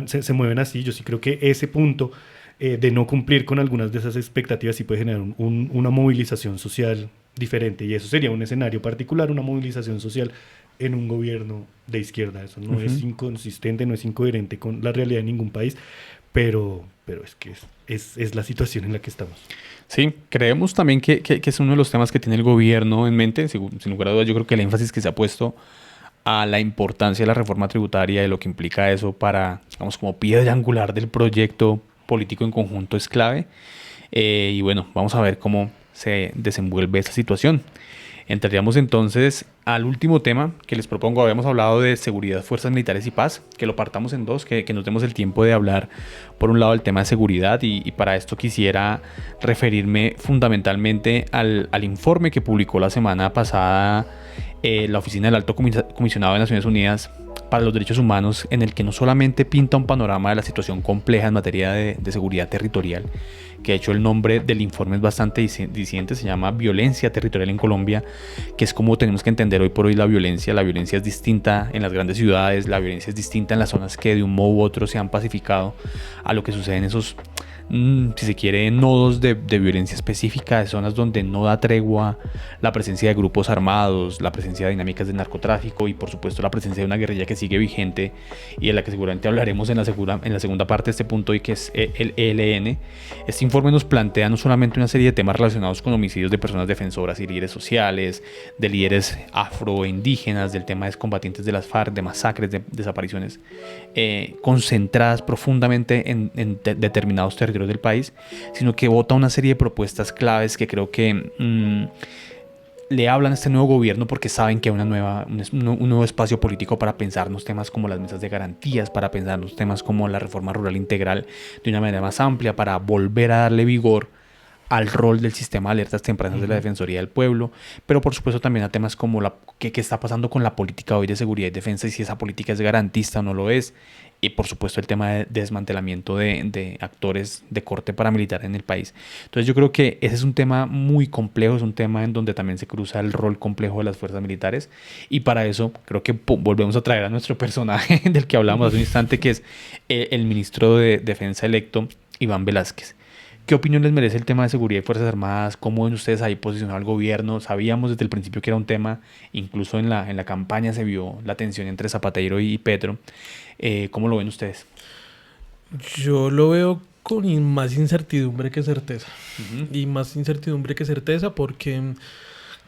se mueven así. Yo sí creo que ese punto de no cumplir con algunas de esas expectativas sí puede generar una movilización social diferente, y eso sería un escenario particular, una movilización social en un gobierno de izquierda. Eso no es inconsistente, no es incoherente con la realidad de ningún país, pero es que es la situación en la que estamos. Sí, creemos también que es uno de los temas que tiene el gobierno en mente. Sin lugar a dudas, yo creo que el énfasis que se ha puesto a la importancia de la reforma tributaria y lo que implica eso para, digamos, como piedra angular del proyecto político en conjunto es clave. Y bueno, vamos a ver cómo se desenvuelve esta situación. Entraríamos entonces al último tema que les propongo. Habíamos hablado de seguridad, fuerzas militares y paz, que lo partamos en dos, que nos demos el tiempo de hablar por un lado del tema de seguridad, y para esto quisiera referirme fundamentalmente al informe que publicó la semana pasada la Oficina del Alto Comisionado de Naciones Unidas para los Derechos Humanos, en el que no solamente pinta un panorama de la situación compleja en materia de seguridad territorial, que de hecho el nombre del informe es bastante diciente, se llama Violencia Territorial en Colombia, que es como tenemos que entender hoy por hoy la violencia. La violencia es distinta en las grandes ciudades, la violencia es distinta en las zonas que de un modo u otro se han pacificado, a lo que sucede en esos, si se quiere, nodos de violencia específica, de zonas donde no da tregua la presencia de grupos armados, la presencia de dinámicas de narcotráfico y por supuesto la presencia de una guerrilla que sigue vigente y de la que seguramente hablaremos en la segunda parte de este punto, y que es el ELN. Este informe nos plantea no solamente una serie de temas relacionados con homicidios de personas defensoras y líderes sociales, de líderes afroindígenas, del tema de combatientes de las FARC, de masacres, de desapariciones concentradas profundamente en determinados territorios del país, sino que vota una serie de propuestas claves que creo que le hablan a este nuevo gobierno porque saben que hay un nuevo espacio político para pensarnos temas como las mesas de garantías, para pensarnos temas como la reforma rural integral de una manera más amplia, para volver a darle vigor al rol del sistema de alertas tempranas de la Defensoría del Pueblo, pero por supuesto también a temas como qué está pasando con la política hoy de seguridad y defensa, y si esa política es garantista o no lo es, y por supuesto el tema de desmantelamiento de actores de corte paramilitar en el país. Entonces yo creo que ese es un tema muy complejo, es un tema en donde también se cruza el rol complejo de las fuerzas militares, y para eso creo que volvemos a traer a nuestro personaje del que hablamos hace un instante, que es el ministro de Defensa electo, Iván Velázquez. ¿Qué opinión les merece el tema de seguridad y Fuerzas Armadas? ¿Cómo ven ustedes ahí posicionado al gobierno? Sabíamos desde el principio que era un tema, incluso en la campaña se vio la tensión entre Zapatero y Petro. ¿Cómo lo ven ustedes? Yo lo veo con más incertidumbre que certeza. Y más incertidumbre que certeza porque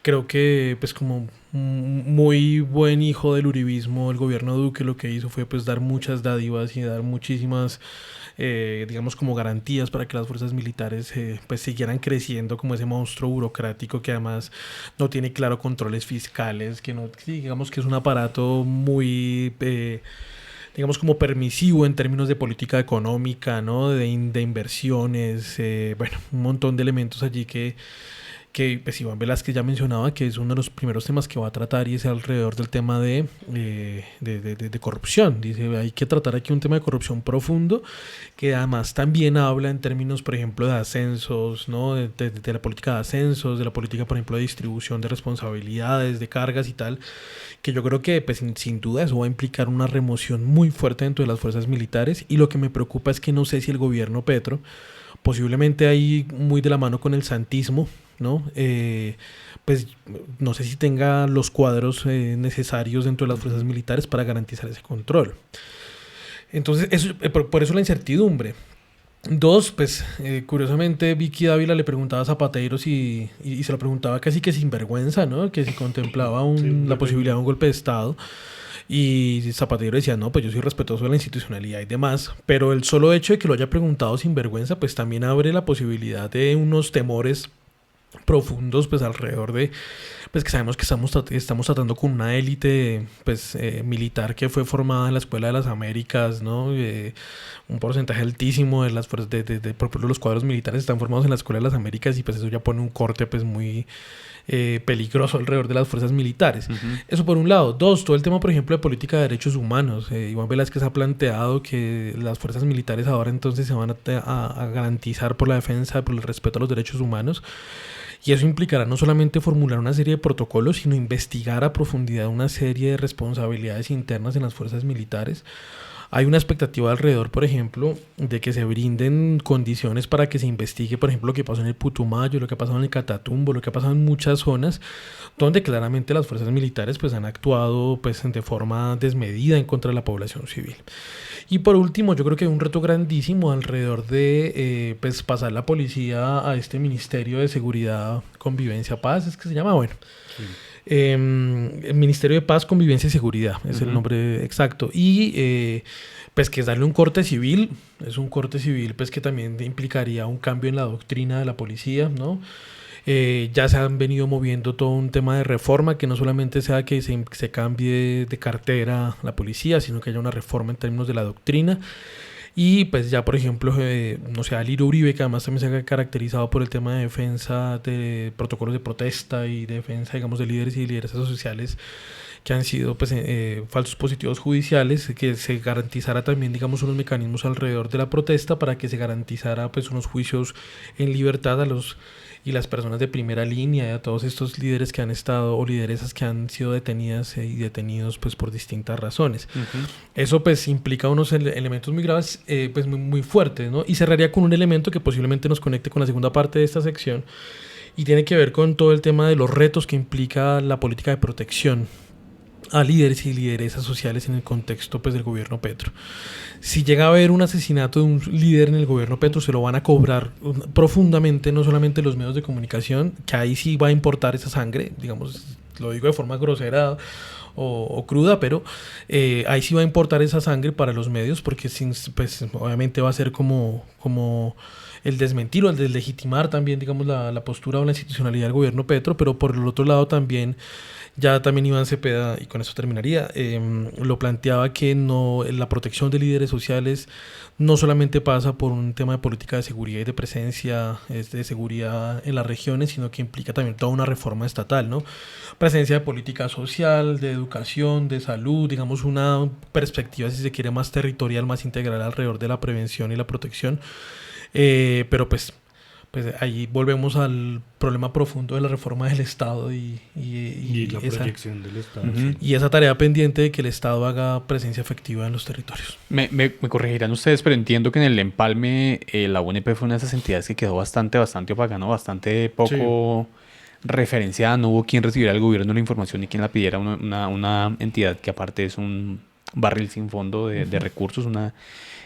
creo que, pues, como muy buen hijo del uribismo, el gobierno Duque lo que hizo fue pues dar muchas dádivas y dar muchísimas digamos como garantías para que las fuerzas militares pues siguieran creciendo como ese monstruo burocrático que además no tiene claro controles fiscales, que no, digamos que es un aparato muy digamos como permisivo en términos de política económica, ¿no? de inversiones, bueno, un montón de elementos allí que pues Iván Velázquez ya mencionaba que es uno de los primeros temas que va a tratar, y es alrededor del tema de corrupción. Dice, hay que tratar aquí un tema de corrupción profundo, que además también habla en términos, por ejemplo, de ascensos, ¿no? de la política de ascensos, de la política, por ejemplo, de distribución de responsabilidades, de cargas y tal, que yo creo que pues, sin duda eso va a implicar una remoción muy fuerte dentro de las fuerzas militares, y lo que me preocupa es que no sé si el gobierno Petro, posiblemente ahí muy de la mano con el santismo, ¿no? Pues no sé si tenga los cuadros necesarios dentro de las fuerzas militares para garantizar ese control. Entonces, eso, por eso la incertidumbre. Dos, pues curiosamente Vicky Dávila le preguntaba a Zapatero y se lo preguntaba casi que sin vergüenza, ¿no? Que si contemplaba la posibilidad de un golpe de Estado. Y Zapatero decía, no, pues yo soy respetuoso de la institucionalidad y demás, pero el solo hecho de que lo haya preguntado sin vergüenza, pues también abre la posibilidad de unos temores profundos, pues alrededor de, pues que sabemos que estamos tratando con una élite, pues militar que fue formada en la Escuela de las Américas, ¿no? Un porcentaje altísimo de las fuerzas por ejemplo, los cuadros militares están formados en la Escuela de las Américas, y pues eso ya pone un corte pues muy peligroso alrededor de las fuerzas militares. Eso por un lado. Dos, todo el tema, por ejemplo, de política de derechos humanos. Iván Velázquez ha planteado que las fuerzas militares ahora entonces se van a garantizar por la defensa, por el respeto a los derechos humanos. Y eso implicará no solamente formular una serie de protocolos, sino investigar a profundidad una serie de responsabilidades internas en las fuerzas militares. Hay una expectativa alrededor, por ejemplo, de que se brinden condiciones para que se investigue, por ejemplo, lo que pasó en el Putumayo, lo que ha pasado en el Catatumbo, lo que ha pasado en muchas zonas donde claramente las fuerzas militares pues, han actuado pues, de forma desmedida en contra de la población civil. Y por último, yo creo que hay un reto grandísimo alrededor de pues, pasar la policía a este Ministerio de Seguridad, Convivencia, Paz, es que se llama, bueno... Sí. El Ministerio de Paz, Convivencia y Seguridad es el nombre exacto, y pues que es darle un corte civil, es un corte civil pues que también implicaría un cambio en la doctrina de la policía, ¿no? Ya se han venido moviendo todo un tema de reforma, que no solamente sea que se cambie de cartera la policía, sino que haya una reforma en términos de la doctrina. Y pues ya, por ejemplo, no sé, Aliro Uribe, que además también se ha caracterizado por el tema de defensa de protocolos de protesta y defensa, digamos, de líderes y lideresas sociales que han sido pues, falsos positivos judiciales, que se garantizara también, digamos, unos mecanismos alrededor de la protesta para que se garantizara pues unos juicios en libertad a los y las personas de primera línea y a todos estos líderes que han estado o lideresas que han sido detenidas y detenidos pues por distintas razones. Eso pues implica unos elementos muy graves, pues muy fuertes, ¿no? Y cerraría con un elemento que posiblemente nos conecte con la segunda parte de esta sección y tiene que ver con todo el tema de los retos que implica la política de protección a líderes y lideresas sociales en el contexto pues, del gobierno Petro. Si llega a haber un asesinato de un líder en el gobierno Petro, se lo van a cobrar profundamente, no solamente los medios de comunicación, que ahí sí va a importar esa sangre, digamos, lo digo de forma grosera o cruda, pero ahí sí va a importar esa sangre para los medios, porque pues, obviamente va a ser como el desmentir o el deslegitimar también, digamos, la postura o la institucionalidad del gobierno Petro, pero por el otro lado también, ya también Iván Cepeda, y con eso terminaría, lo planteaba que no, la protección de líderes sociales no solamente pasa por un tema de política de seguridad y de presencia de seguridad en las regiones, sino que implica también toda una reforma estatal, ¿no? Presencia de política social, de educación, de salud, digamos una perspectiva, si se quiere, más territorial, más integral alrededor de la prevención y la protección. Pero pues ahí volvemos al problema profundo de la reforma del Estado y la proyección del Estado. Uh-huh. Y esa tarea pendiente de que el Estado haga presencia efectiva en los territorios. Me corregirán ustedes, pero entiendo que en el empalme la UNP fue una de esas entidades que quedó bastante opaca, ¿no? Bastante poco referenciada. No hubo quien recibiera al gobierno la información y quien la pidiera, una entidad que aparte es un barril sin fondo de recursos, una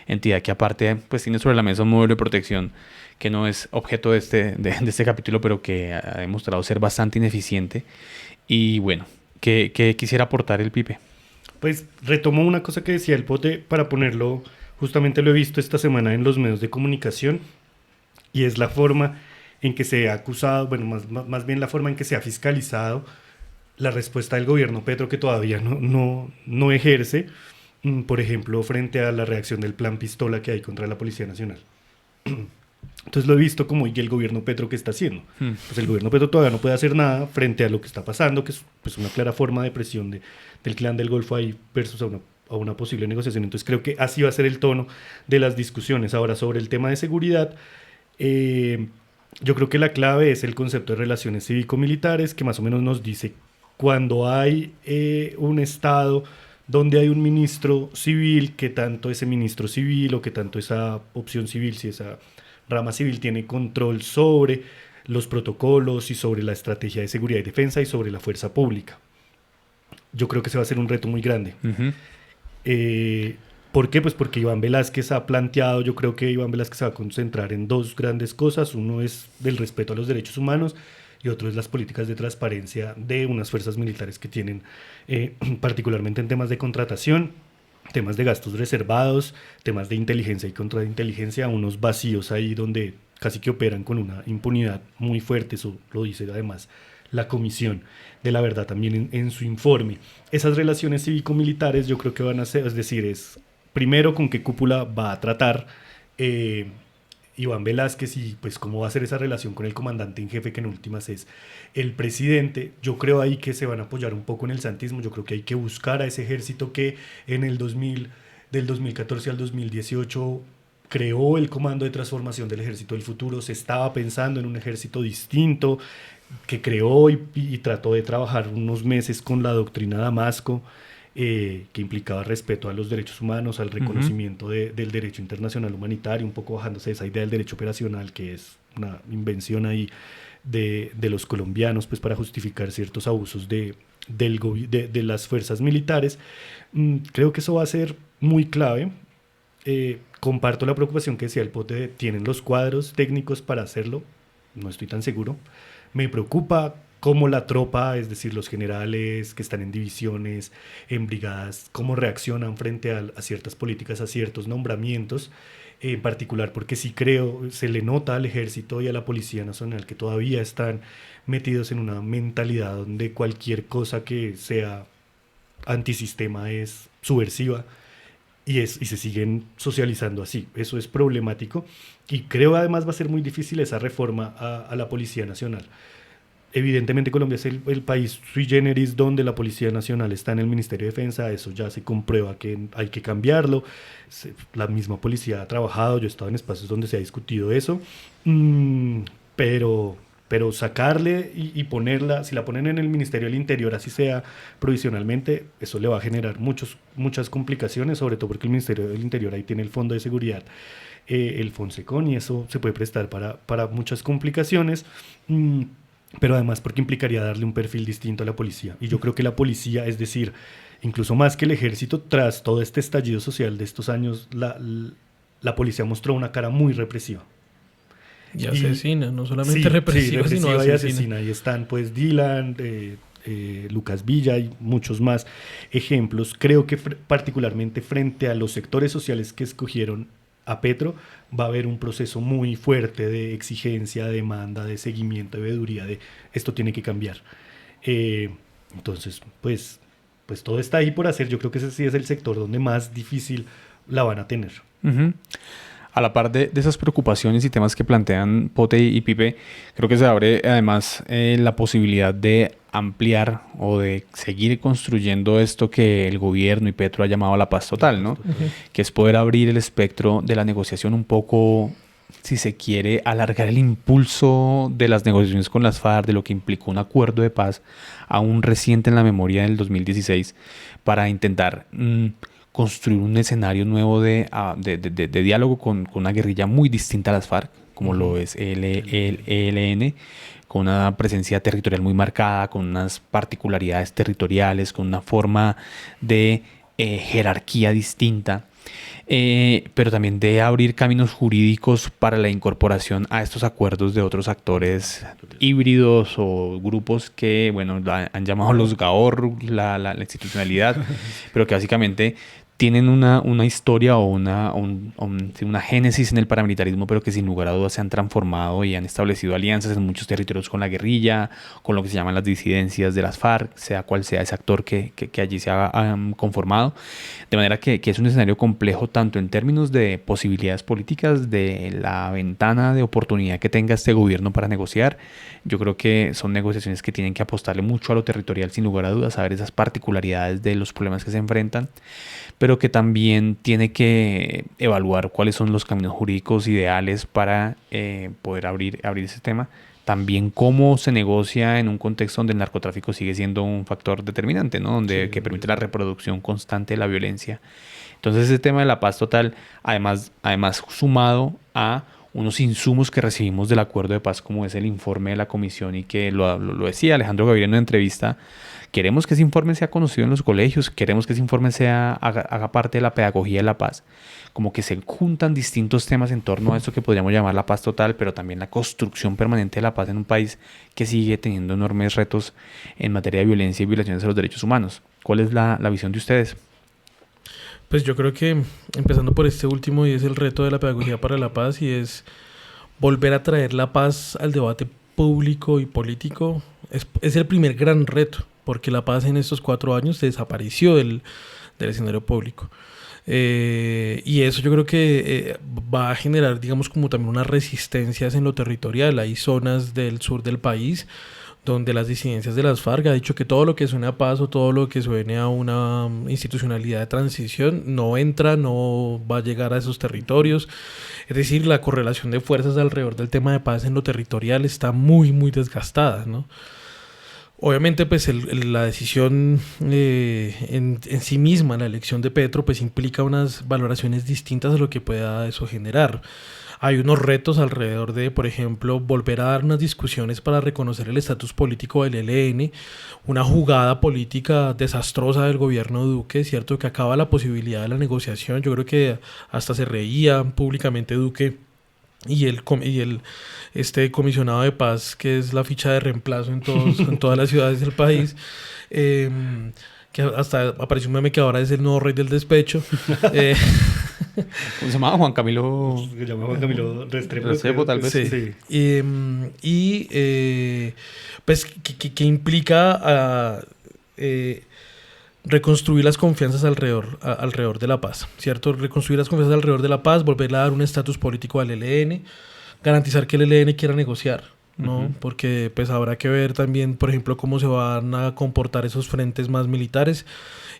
entidad que aparte pues tiene sobre la mesa un modelo de protección que no es objeto de este capítulo, pero que ha demostrado ser bastante ineficiente. Y bueno, ¿qué quisiera aportar el Pipe? Pues retomo una cosa que decía el Pote para ponerlo, justamente lo he visto esta semana en los medios de comunicación, y es la forma en que se ha acusado, bueno, más bien la forma en que se ha fiscalizado la respuesta del gobierno Petro, que todavía no ejerce, por ejemplo, frente a la reacción del plan pistola que hay contra la Policía Nacional. Entonces lo he visto como, ¿y el gobierno Petro qué está haciendo? Pues el gobierno Petro todavía no puede hacer nada frente a lo que está pasando, que es pues una clara forma de presión del clan del Golfo ahí versus a una posible negociación. Entonces creo que así va a ser el tono de las discusiones. Ahora, sobre el tema de seguridad, yo creo que la clave es el concepto de relaciones cívico-militares, que más o menos nos dice cuando hay un Estado donde hay un ministro civil, que tanto ese ministro civil o que tanto esa opción civil, si esa rama civil tiene control sobre los protocolos y sobre la estrategia de seguridad y defensa y sobre la fuerza pública. Yo creo que ese va a ser un reto muy grande. Uh-huh. ¿Por qué? Pues porque Iván Velázquez ha planteado, yo creo que Iván Velázquez se va a concentrar en dos grandes cosas. Uno es del respeto a los derechos humanos y otro es las políticas de transparencia de unas fuerzas militares que tienen, particularmente en temas de contratación, temas de gastos reservados, temas de inteligencia y contrainteligencia, unos vacíos ahí donde casi que operan con una impunidad muy fuerte. Eso lo dice además la Comisión de la Verdad también en su informe. Esas relaciones cívico-militares yo creo que van a ser, es decir, es primero con qué cúpula va a tratar Iván Velázquez y pues cómo va a ser esa relación con el comandante en jefe, que en últimas es el presidente. Yo creo ahí que se van a apoyar un poco en el santismo. Yo creo que hay que buscar a ese ejército que en el del 2014 al 2018 creó el Comando de Transformación del Ejército del Futuro. Se estaba pensando en un ejército distinto que creó y trató de trabajar unos meses con la doctrina Damasco, que implicaba respeto a los derechos humanos, al reconocimiento del derecho internacional humanitario, un poco bajándose de esa idea del derecho operacional, que es una invención ahí de los colombianos, pues para justificar ciertos abusos de las fuerzas militares. Creo que eso va a ser muy clave. Comparto la preocupación que decía el Pote, ¿tienen los cuadros técnicos para hacerlo? No estoy tan seguro. Me preocupa cómo la tropa, es decir, los generales que están en divisiones, en brigadas, cómo reaccionan frente a ciertas políticas, a ciertos nombramientos, en particular porque sí creo, se le nota al ejército y a la Policía Nacional que todavía están metidos en una mentalidad donde cualquier cosa que sea antisistema es subversiva. y se siguen socializando así. Eso es problemático y creo además va a ser muy difícil esa reforma a la Policía Nacional. Evidentemente Colombia es el país sui generis donde la Policía Nacional está en el Ministerio de Defensa, eso ya se comprueba que hay que cambiarlo. La misma policía ha trabajado, yo he estado en espacios donde se ha discutido eso, pero sacarle y ponerla, si la ponen en el Ministerio del Interior, así sea provisionalmente, eso le va a generar muchas complicaciones, sobre todo porque el Ministerio del Interior ahí tiene el Fondo de Seguridad, el Fonsecon, y eso se puede prestar para muchas complicaciones, pero además porque implicaría darle un perfil distinto a la policía. Y yo creo que la policía, es decir, incluso más que el ejército, tras todo este estallido social de estos años, la policía mostró una cara muy represiva. Y asesina, no solamente represiva, sino y asesina. Ahí están pues Dylan, Lucas Villa y muchos más ejemplos. Creo que particularmente frente a los sectores sociales que escogieron a Petro, va a haber un proceso muy fuerte de exigencia, de demanda, de seguimiento, de veeduría, de esto tiene que cambiar. Entonces, pues todo está ahí por hacer. Yo creo que ese sí es el sector donde más difícil la van a tener. Uh-huh. A la par de esas preocupaciones y temas que plantean Pote y Pipe, creo que se abre además la posibilidad de ampliar o de seguir construyendo esto que el gobierno y Petro ha llamado la paz total, ¿no? Uh-huh. Que es poder abrir el espectro de la negociación un poco, si se quiere, alargar el impulso de las negociaciones con las FARC, de lo que implicó un acuerdo de paz aún reciente en la memoria del 2016, para intentar construir un escenario nuevo de diálogo con una guerrilla muy distinta a las FARC, como lo es el ELN, con una presencia territorial muy marcada, con unas particularidades territoriales, con una forma de jerarquía distinta, pero también de abrir caminos jurídicos para la incorporación a estos acuerdos de otros actores híbridos o grupos que, bueno, han llamado los GAOR, la institucionalidad, pero que básicamente tienen una historia o una génesis en el paramilitarismo, pero que sin lugar a dudas se han transformado y han establecido alianzas en muchos territorios con la guerrilla, con lo que se llaman las disidencias de las FARC, sea cual sea ese actor que allí se ha conformado. De manera que es un escenario complejo tanto en términos de posibilidades políticas, de la ventana de oportunidad que tenga este gobierno para negociar. Yo creo que son negociaciones que tienen que apostarle mucho a lo territorial, sin lugar a dudas, saber esas particularidades de los problemas que se enfrentan, pero que también tiene que evaluar cuáles son los caminos jurídicos ideales para poder abrir ese tema. También cómo se negocia en un contexto donde el narcotráfico sigue siendo un factor determinante, ¿no? Que permite la reproducción constante de la violencia. Entonces ese tema de la paz total, además sumado a unos insumos que recibimos del acuerdo de paz, como es el informe de la comisión, y que lo decía Alejandro Gaviria en una entrevista. Queremos que ese informe sea conocido en los colegios, queremos que ese informe haga parte de la pedagogía de la paz, como que se juntan distintos temas en torno a eso que podríamos llamar la paz total, pero también la construcción permanente de la paz en un país que sigue teniendo enormes retos en materia de violencia y violaciones a los derechos humanos. ¿Cuál es la visión de ustedes? Pues yo creo que, empezando por este último, y es el reto de la pedagogía para la paz, y es volver a traer la paz al debate público y político, es el primer gran reto, porque la paz en estos 4 años desapareció del escenario público. Y eso yo creo que va a generar, digamos, como también unas resistencias en lo territorial. Hay zonas del sur del país donde las disidencias de las FARC ha dicho que todo lo que suene a paz o todo lo que suene a una institucionalidad de transición no entra, no va a llegar a esos territorios. Es decir, la correlación de fuerzas alrededor del tema de paz en lo territorial está muy, muy desgastada, ¿no? Obviamente, pues la decisión en sí misma, la elección de Petro, pues implica unas valoraciones distintas a lo que pueda eso generar. Hay unos retos alrededor de, por ejemplo, volver a dar unas discusiones para reconocer el estatus político del ELN, una jugada política desastrosa del gobierno Duque, ¿cierto? Que acaba la posibilidad de la negociación. Yo creo que hasta se reía públicamente Duque y el comisionado de paz, que es la ficha de reemplazo en todas las ciudades del país, que hasta apareció un meme que ahora es el nuevo rey del despecho. ¿Cómo se llamaba? Juan Camilo... Se llama Juan Camilo Restrepo, tal vez. Sí. Pues que implica reconstruir las confianzas alrededor de la paz, ¿cierto? Reconstruir las confianzas alrededor de la paz, volverle a dar un estatus político al ELN, garantizar que el ELN quiera negociar, ¿no? Porque pues habrá que ver también, por ejemplo, cómo se van a comportar esos frentes más militares.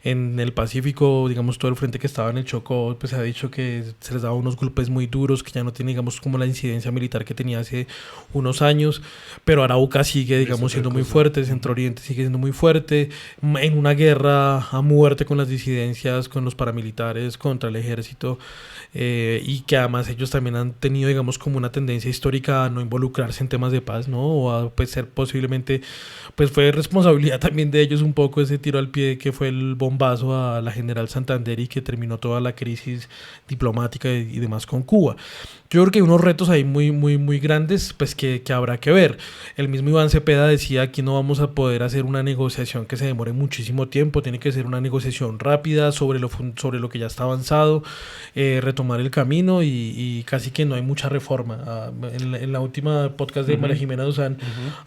En el Pacífico, digamos, todo el frente que estaba en el Chocó, pues se ha dicho que se les daba unos golpes muy duros, que ya no tiene, digamos, como la incidencia militar que tenía hace unos años, pero Arauca sigue, digamos, siendo muy fuerte, Centro Oriente sigue siendo muy fuerte, en una guerra a muerte con las disidencias, con los paramilitares, contra el ejército, y que además ellos también han tenido, digamos, como una tendencia histórica a no involucrarse en temas de paz, ¿no? O a pues, ser posiblemente, pues fue responsabilidad también de ellos un poco ese tiro al pie que fue el bombazo a la General Santander y que terminó toda la crisis diplomática y demás con Cuba. Yo creo que hay unos retos ahí muy grandes, pues que habrá que ver. El mismo Iván Cepeda decía, aquí no vamos a poder hacer una negociación que se demore muchísimo tiempo, tiene que ser una negociación rápida sobre lo que ya está avanzado, retomar el camino y casi que no hay mucha reforma. En la última podcast de María Jimena Duzán,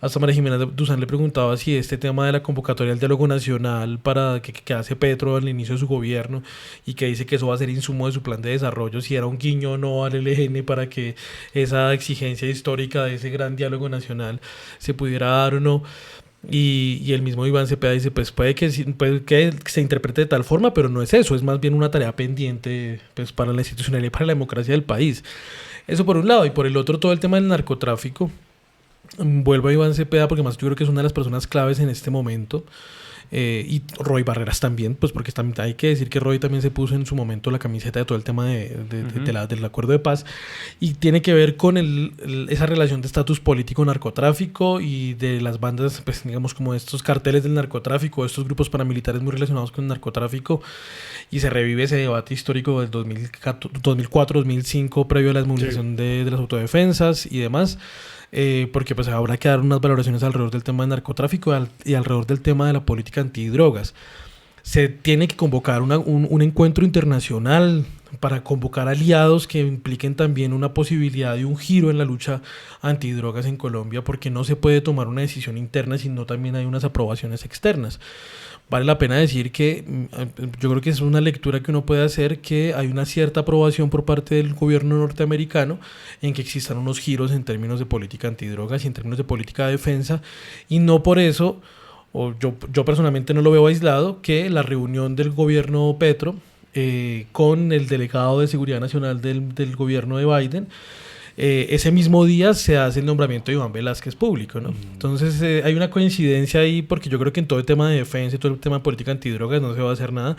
hasta María Jimena Duzán le preguntaba si este tema de la convocatoria del diálogo nacional para que hace Petro al inicio de su gobierno y que dice que eso va a ser insumo de su plan de desarrollo, si era un guiño o no al ELN para que esa exigencia histórica de ese gran diálogo nacional se pudiera dar o no. Y el mismo Iván Cepeda dice, pues puede que se interprete de tal forma, pero no es eso, es más bien una tarea pendiente pues, para la institucionalidad y para la democracia del país. Eso por un lado, y por el otro todo el tema del narcotráfico. Vuelvo a Iván Cepeda porque más yo creo que es una de las personas claves en este momento. Y Roy Barreras también, pues porque también hay que decir que Roy también se puso en su momento la camiseta de todo el tema del acuerdo de paz y tiene que ver con esa relación de estatus político-narcotráfico y de las bandas, pues digamos como estos carteles del narcotráfico, estos grupos paramilitares muy relacionados con el narcotráfico y se revive ese debate histórico del 2004-2005 previo a la desmovilización de las autodefensas y demás. Porque pues habrá que dar unas valoraciones alrededor del tema del narcotráfico y alrededor del tema de la política antidrogas. Se tiene que convocar un encuentro internacional para convocar aliados que impliquen también una posibilidad de un giro en la lucha antidrogas en Colombia, porque no se puede tomar una decisión interna si no también hay unas aprobaciones externas. Vale la pena decir que yo creo que es una lectura que uno puede hacer, que hay una cierta aprobación por parte del gobierno norteamericano en que existan unos giros en términos de política antidrogas y en términos de política de defensa, y no por eso, o yo personalmente no lo veo aislado, que la reunión del gobierno Petro con el delegado de Seguridad Nacional del gobierno de Biden, ese mismo día se hace el nombramiento de Iván Velázquez público, ¿no? Entonces hay una coincidencia ahí, porque yo creo que en todo el tema de defensa y todo el tema de política antidrogas no se va a hacer nada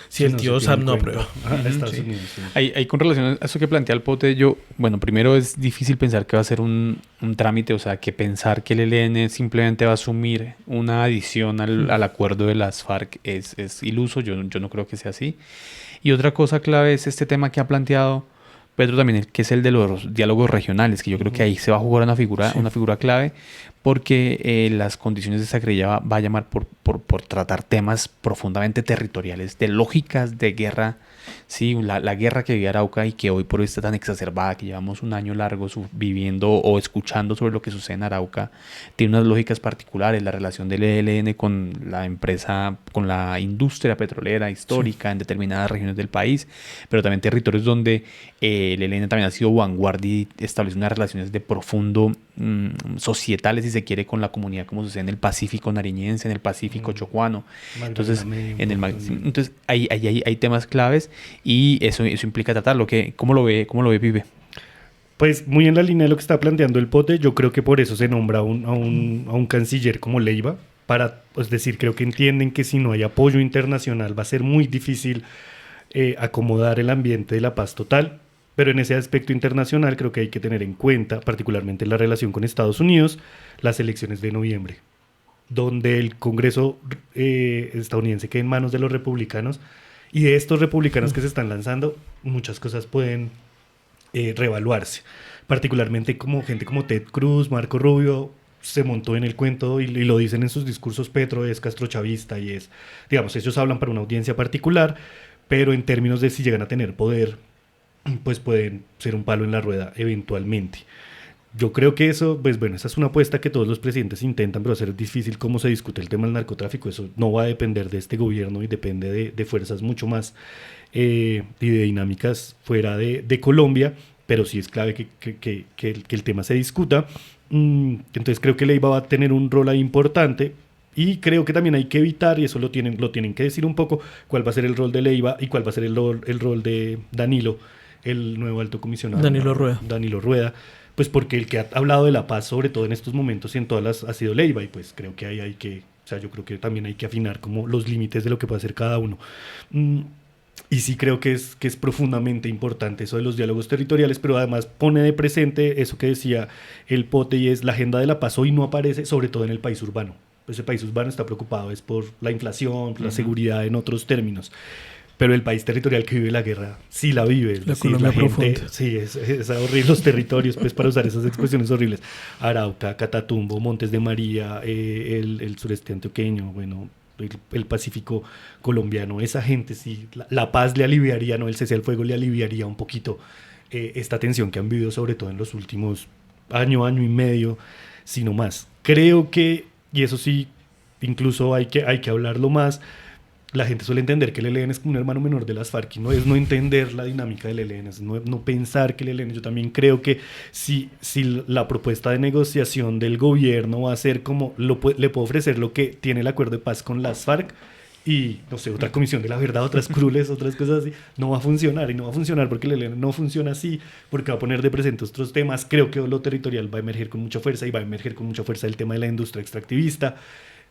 si el tío Sam no aprueba. Estados Unidos, sí. Ahí con relación a eso que plantea el Pote, bueno, primero es difícil pensar que va a ser un trámite, o sea, que pensar que el ELN simplemente va a asumir una adición al acuerdo de las FARC es iluso, yo no creo que sea así. Y otra cosa clave es este tema que ha planteado Pedro también, que es el de los diálogos regionales, que yo creo que ahí se va a jugar una figura clave, porque las condiciones de esta guerrilla va a llamar por tratar temas profundamente territoriales, de lógicas de guerra, sí, la guerra que vive Arauca y que hoy por hoy está tan exacerbada, que llevamos un año largo viviendo o escuchando sobre lo que sucede en Arauca, tiene unas lógicas particulares, la relación del ELN con la empresa, con la industria petrolera histórica en determinadas regiones del país, pero también territorios donde el ELN también ha sido vanguardia y establece unas relaciones de profundo societales, si se quiere, con la comunidad, como sucede en el Pacífico nariñense, en el Pacífico chocuano. Entonces, entonces hay temas claves y eso implica tratarlo. ¿Cómo lo ve Pipe? Pues muy en la línea de lo que está planteando el Pote, yo creo que por eso se nombra a un canciller como Leiva, para pues, decir, creo que entienden que si no hay apoyo internacional va a ser muy difícil acomodar el ambiente de la paz total. Pero en ese aspecto internacional creo que hay que tener en cuenta, particularmente la relación con Estados Unidos, las elecciones de noviembre, donde el Congreso estadounidense queda en manos de los republicanos, y de estos republicanos que se están lanzando, muchas cosas pueden reevaluarse. Particularmente como gente como Ted Cruz, Marco Rubio, se montó en el cuento y lo dicen en sus discursos. Petro es castrochavista y es, digamos, ellos hablan para una audiencia particular, pero en términos de si llegan a tener poder, pues pueden ser un palo en la rueda eventualmente. Yo creo que eso, pues bueno, esa es una apuesta que todos los presidentes intentan, pero va a ser difícil cómo se discute el tema del narcotráfico. Eso no va a depender de este gobierno y depende de fuerzas mucho más y de dinámicas fuera de Colombia, pero sí es clave que el tema se discuta. Entonces creo que Leiva va a tener un rol ahí importante. Y creo que también hay que evitar, y eso lo tienen que decir un poco, cuál va a ser el rol de Leiva y cuál va a ser el rol de Danilo, el nuevo alto comisionado. Danilo Rueda. Pues porque el que ha hablado de la paz, sobre todo en estos momentos y en todas las, ha sido Leiva, y pues creo que ahí hay que, o sea, yo creo que también hay que afinar como los límites de lo que puede hacer cada uno. Y sí creo que es profundamente importante eso de los diálogos territoriales, pero además pone de presente eso que decía el Pote, y es la agenda de la paz hoy no aparece, sobre todo en el país urbano. Ese país urbano está preocupado es por la inflación, por la seguridad en otros términos. Pero el país territorial que vive la guerra sí la vive. La Colombia profunda. Sí, es horrible. Los territorios, pues para usar esas expresiones horribles. Arauca, Catatumbo, Montes de María, el sureste antioqueño, bueno, el Pacífico colombiano. Esa gente sí, la paz le aliviaría, ¿no? El cese al fuego le aliviaría un poquito esta tensión que han vivido, sobre todo en los últimos año y medio, sino más. Creo que, y eso sí, incluso hay que hablarlo más. La gente suele entender que el ELN es como un hermano menor de las FARC, y no es no entender la dinámica del ELN, es no pensar que el ELN, yo también creo que si la propuesta de negociación del gobierno va a ser como, le puedo ofrecer lo que tiene el acuerdo de paz con las FARC, y no sé, otra comisión de la verdad, otras crueles, otras cosas así, no va a funcionar, y no va a funcionar porque el ELN no funciona así, porque va a poner de presente otros temas. Creo que lo territorial va a emerger con mucha fuerza, y va a emerger con mucha fuerza el tema de la industria extractivista.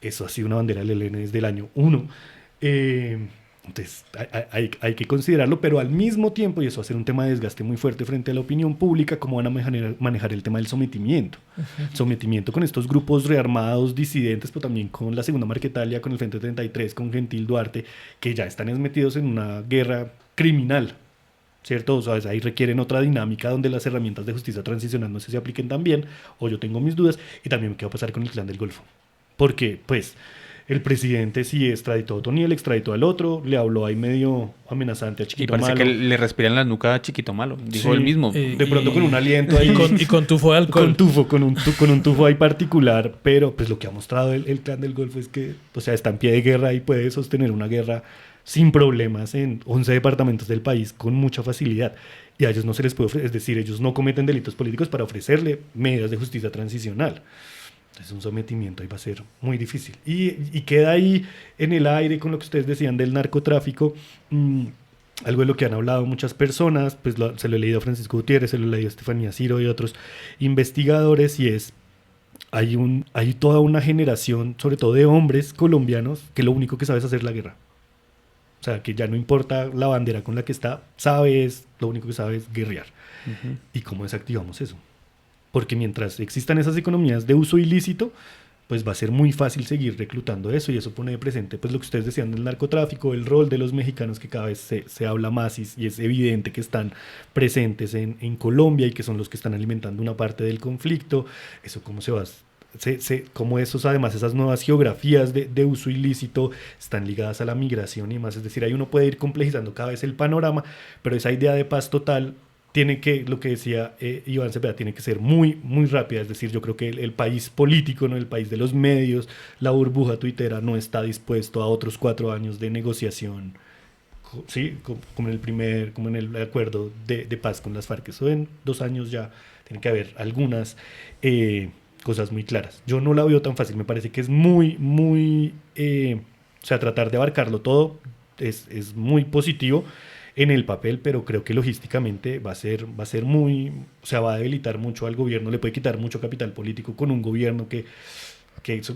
Eso ha sido una bandera del ELN desde el año 1. Entonces hay que considerarlo, pero al mismo tiempo, y eso va a ser un tema de desgaste muy fuerte frente a la opinión pública, cómo van a manejar el tema del sometimiento. Sometimiento con estos grupos rearmados, disidentes, pero también con la Segunda Marquetalia, con el Frente 33, con Gentil Duarte, que ya están metidos en una guerra criminal, ¿cierto? O sea, ahí requieren otra dinámica donde las herramientas de justicia transicional no sé si apliquen tan bien, o yo tengo mis dudas, y también qué va a pasar con el Clan del Golfo. Porque, pues, el presidente sí extraditó a Otoniel, extraditó al otro, le habló ahí medio amenazante a Chiquito Malo. Y parece que le respira en la nuca a Chiquito Malo, dijo sí, él mismo. De pronto con un aliento ahí. Y con tufo de alcohol. Con un tufo ahí particular, pero pues lo que ha mostrado el Clan del Golfo es que, o sea, está en pie de guerra y puede sostener una guerra sin problemas en 11 departamentos del país con mucha facilidad. Y a ellos no se les puede ofrecer, es decir, ellos no cometen delitos políticos para ofrecerle medidas de justicia transicional. Entonces un sometimiento ahí va a ser muy difícil. Y queda ahí en el aire con lo que ustedes decían del narcotráfico, algo de lo que han hablado muchas personas, pues se lo he leído a Francisco Gutiérrez, se lo he leído a Estefanía Ciro y otros investigadores, y es, hay toda una generación, sobre todo de hombres colombianos, que lo único que sabe es hacer la guerra. O sea, que ya no importa la bandera con la que está, lo único que sabe es guerrear. Uh-huh. ¿Y cómo desactivamos eso? Porque mientras existan esas economías de uso ilícito, pues va a ser muy fácil seguir reclutando eso, y eso pone de presente pues lo que ustedes decían del narcotráfico, el rol de los mexicanos que cada vez se habla más, y es evidente que están presentes en Colombia y que son los que están alimentando una parte del conflicto. Eso cómo se va como además esas nuevas geografías de uso ilícito están ligadas a la migración y más, es decir, ahí uno puede ir complejizando cada vez el panorama, pero esa idea de paz total tiene que, lo que decía Iván Cepeda, tiene que ser muy, muy rápida. Es decir, yo creo que el país político, ¿no? El país de los medios, la burbuja tuitera no está dispuesto a otros 4 años de negociación, ¿sí? Como en el acuerdo de paz con las FARC. Eso en 2 años ya tiene que haber algunas cosas muy claras. Yo no la veo tan fácil, me parece que es muy, muy, o sea, tratar de abarcarlo todo es muy positivo en el papel, pero creo que logísticamente va a ser muy, o sea, va a debilitar mucho al gobierno, le puede quitar mucho capital político con un gobierno que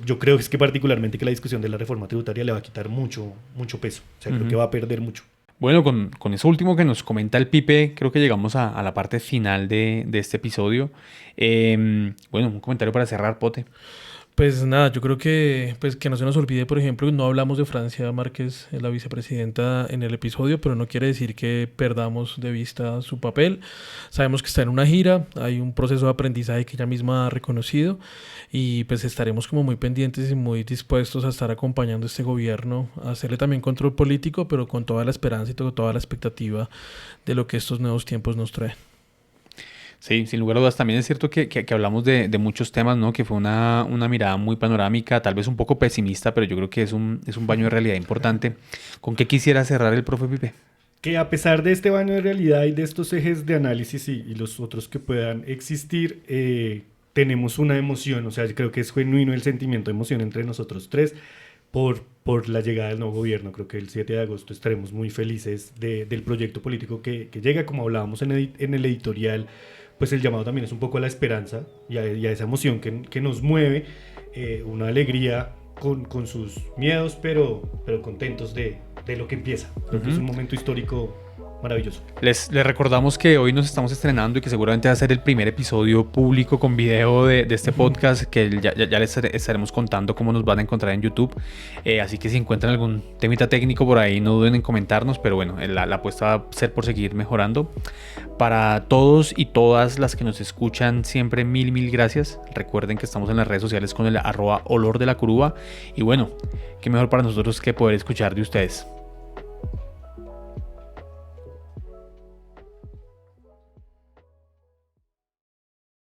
yo creo que particularmente que la discusión de la reforma tributaria le va a quitar mucho peso, o sea, creo que va a perder mucho. Bueno, con eso último que nos comenta el Pipe, creo que llegamos a la parte final de este episodio. Bueno, un comentario para cerrar, Pote. Pues nada, yo creo que no se nos olvide, por ejemplo, no hablamos de Francia Márquez, la vicepresidenta, en el episodio, pero no quiere decir que perdamos de vista su papel. Sabemos que está en una gira, hay un proceso de aprendizaje que ella misma ha reconocido, y pues estaremos como muy pendientes y muy dispuestos a estar acompañando a este gobierno, a hacerle también control político, pero con toda la esperanza y con toda la expectativa de lo que estos nuevos tiempos nos traen. Sí, sin lugar a dudas, también es cierto que hablamos de muchos temas, ¿no? Que fue una mirada muy panorámica, tal vez un poco pesimista, pero yo creo que es un baño de realidad importante. ¿Con qué quisiera cerrar el profe Pipe? Que a pesar de este baño de realidad y de estos ejes de análisis y los otros que puedan existir, tenemos una emoción, o sea, yo creo que es genuino el sentimiento de emoción entre nosotros tres por la llegada del nuevo gobierno. Creo que el 7 de agosto estaremos muy felices del proyecto político que llega, como hablábamos en el editorial, pues el llamado también es un poco a la esperanza y a esa emoción que nos mueve, una alegría con sus miedos, pero contentos de lo que empieza. Creo que es un momento histórico maravilloso. Les recordamos que hoy nos estamos estrenando y que seguramente va a ser el primer episodio público con video de este podcast, que ya les estaremos contando cómo nos van a encontrar en YouTube. Así que si encuentran algún temita técnico por ahí, no duden en comentarnos, pero bueno, la apuesta va a ser por seguir mejorando. Para todos y todas las que nos escuchan, siempre mil gracias. Recuerden que estamos en las redes sociales con el @olordelacuruba y bueno, qué mejor para nosotros que poder escuchar de ustedes.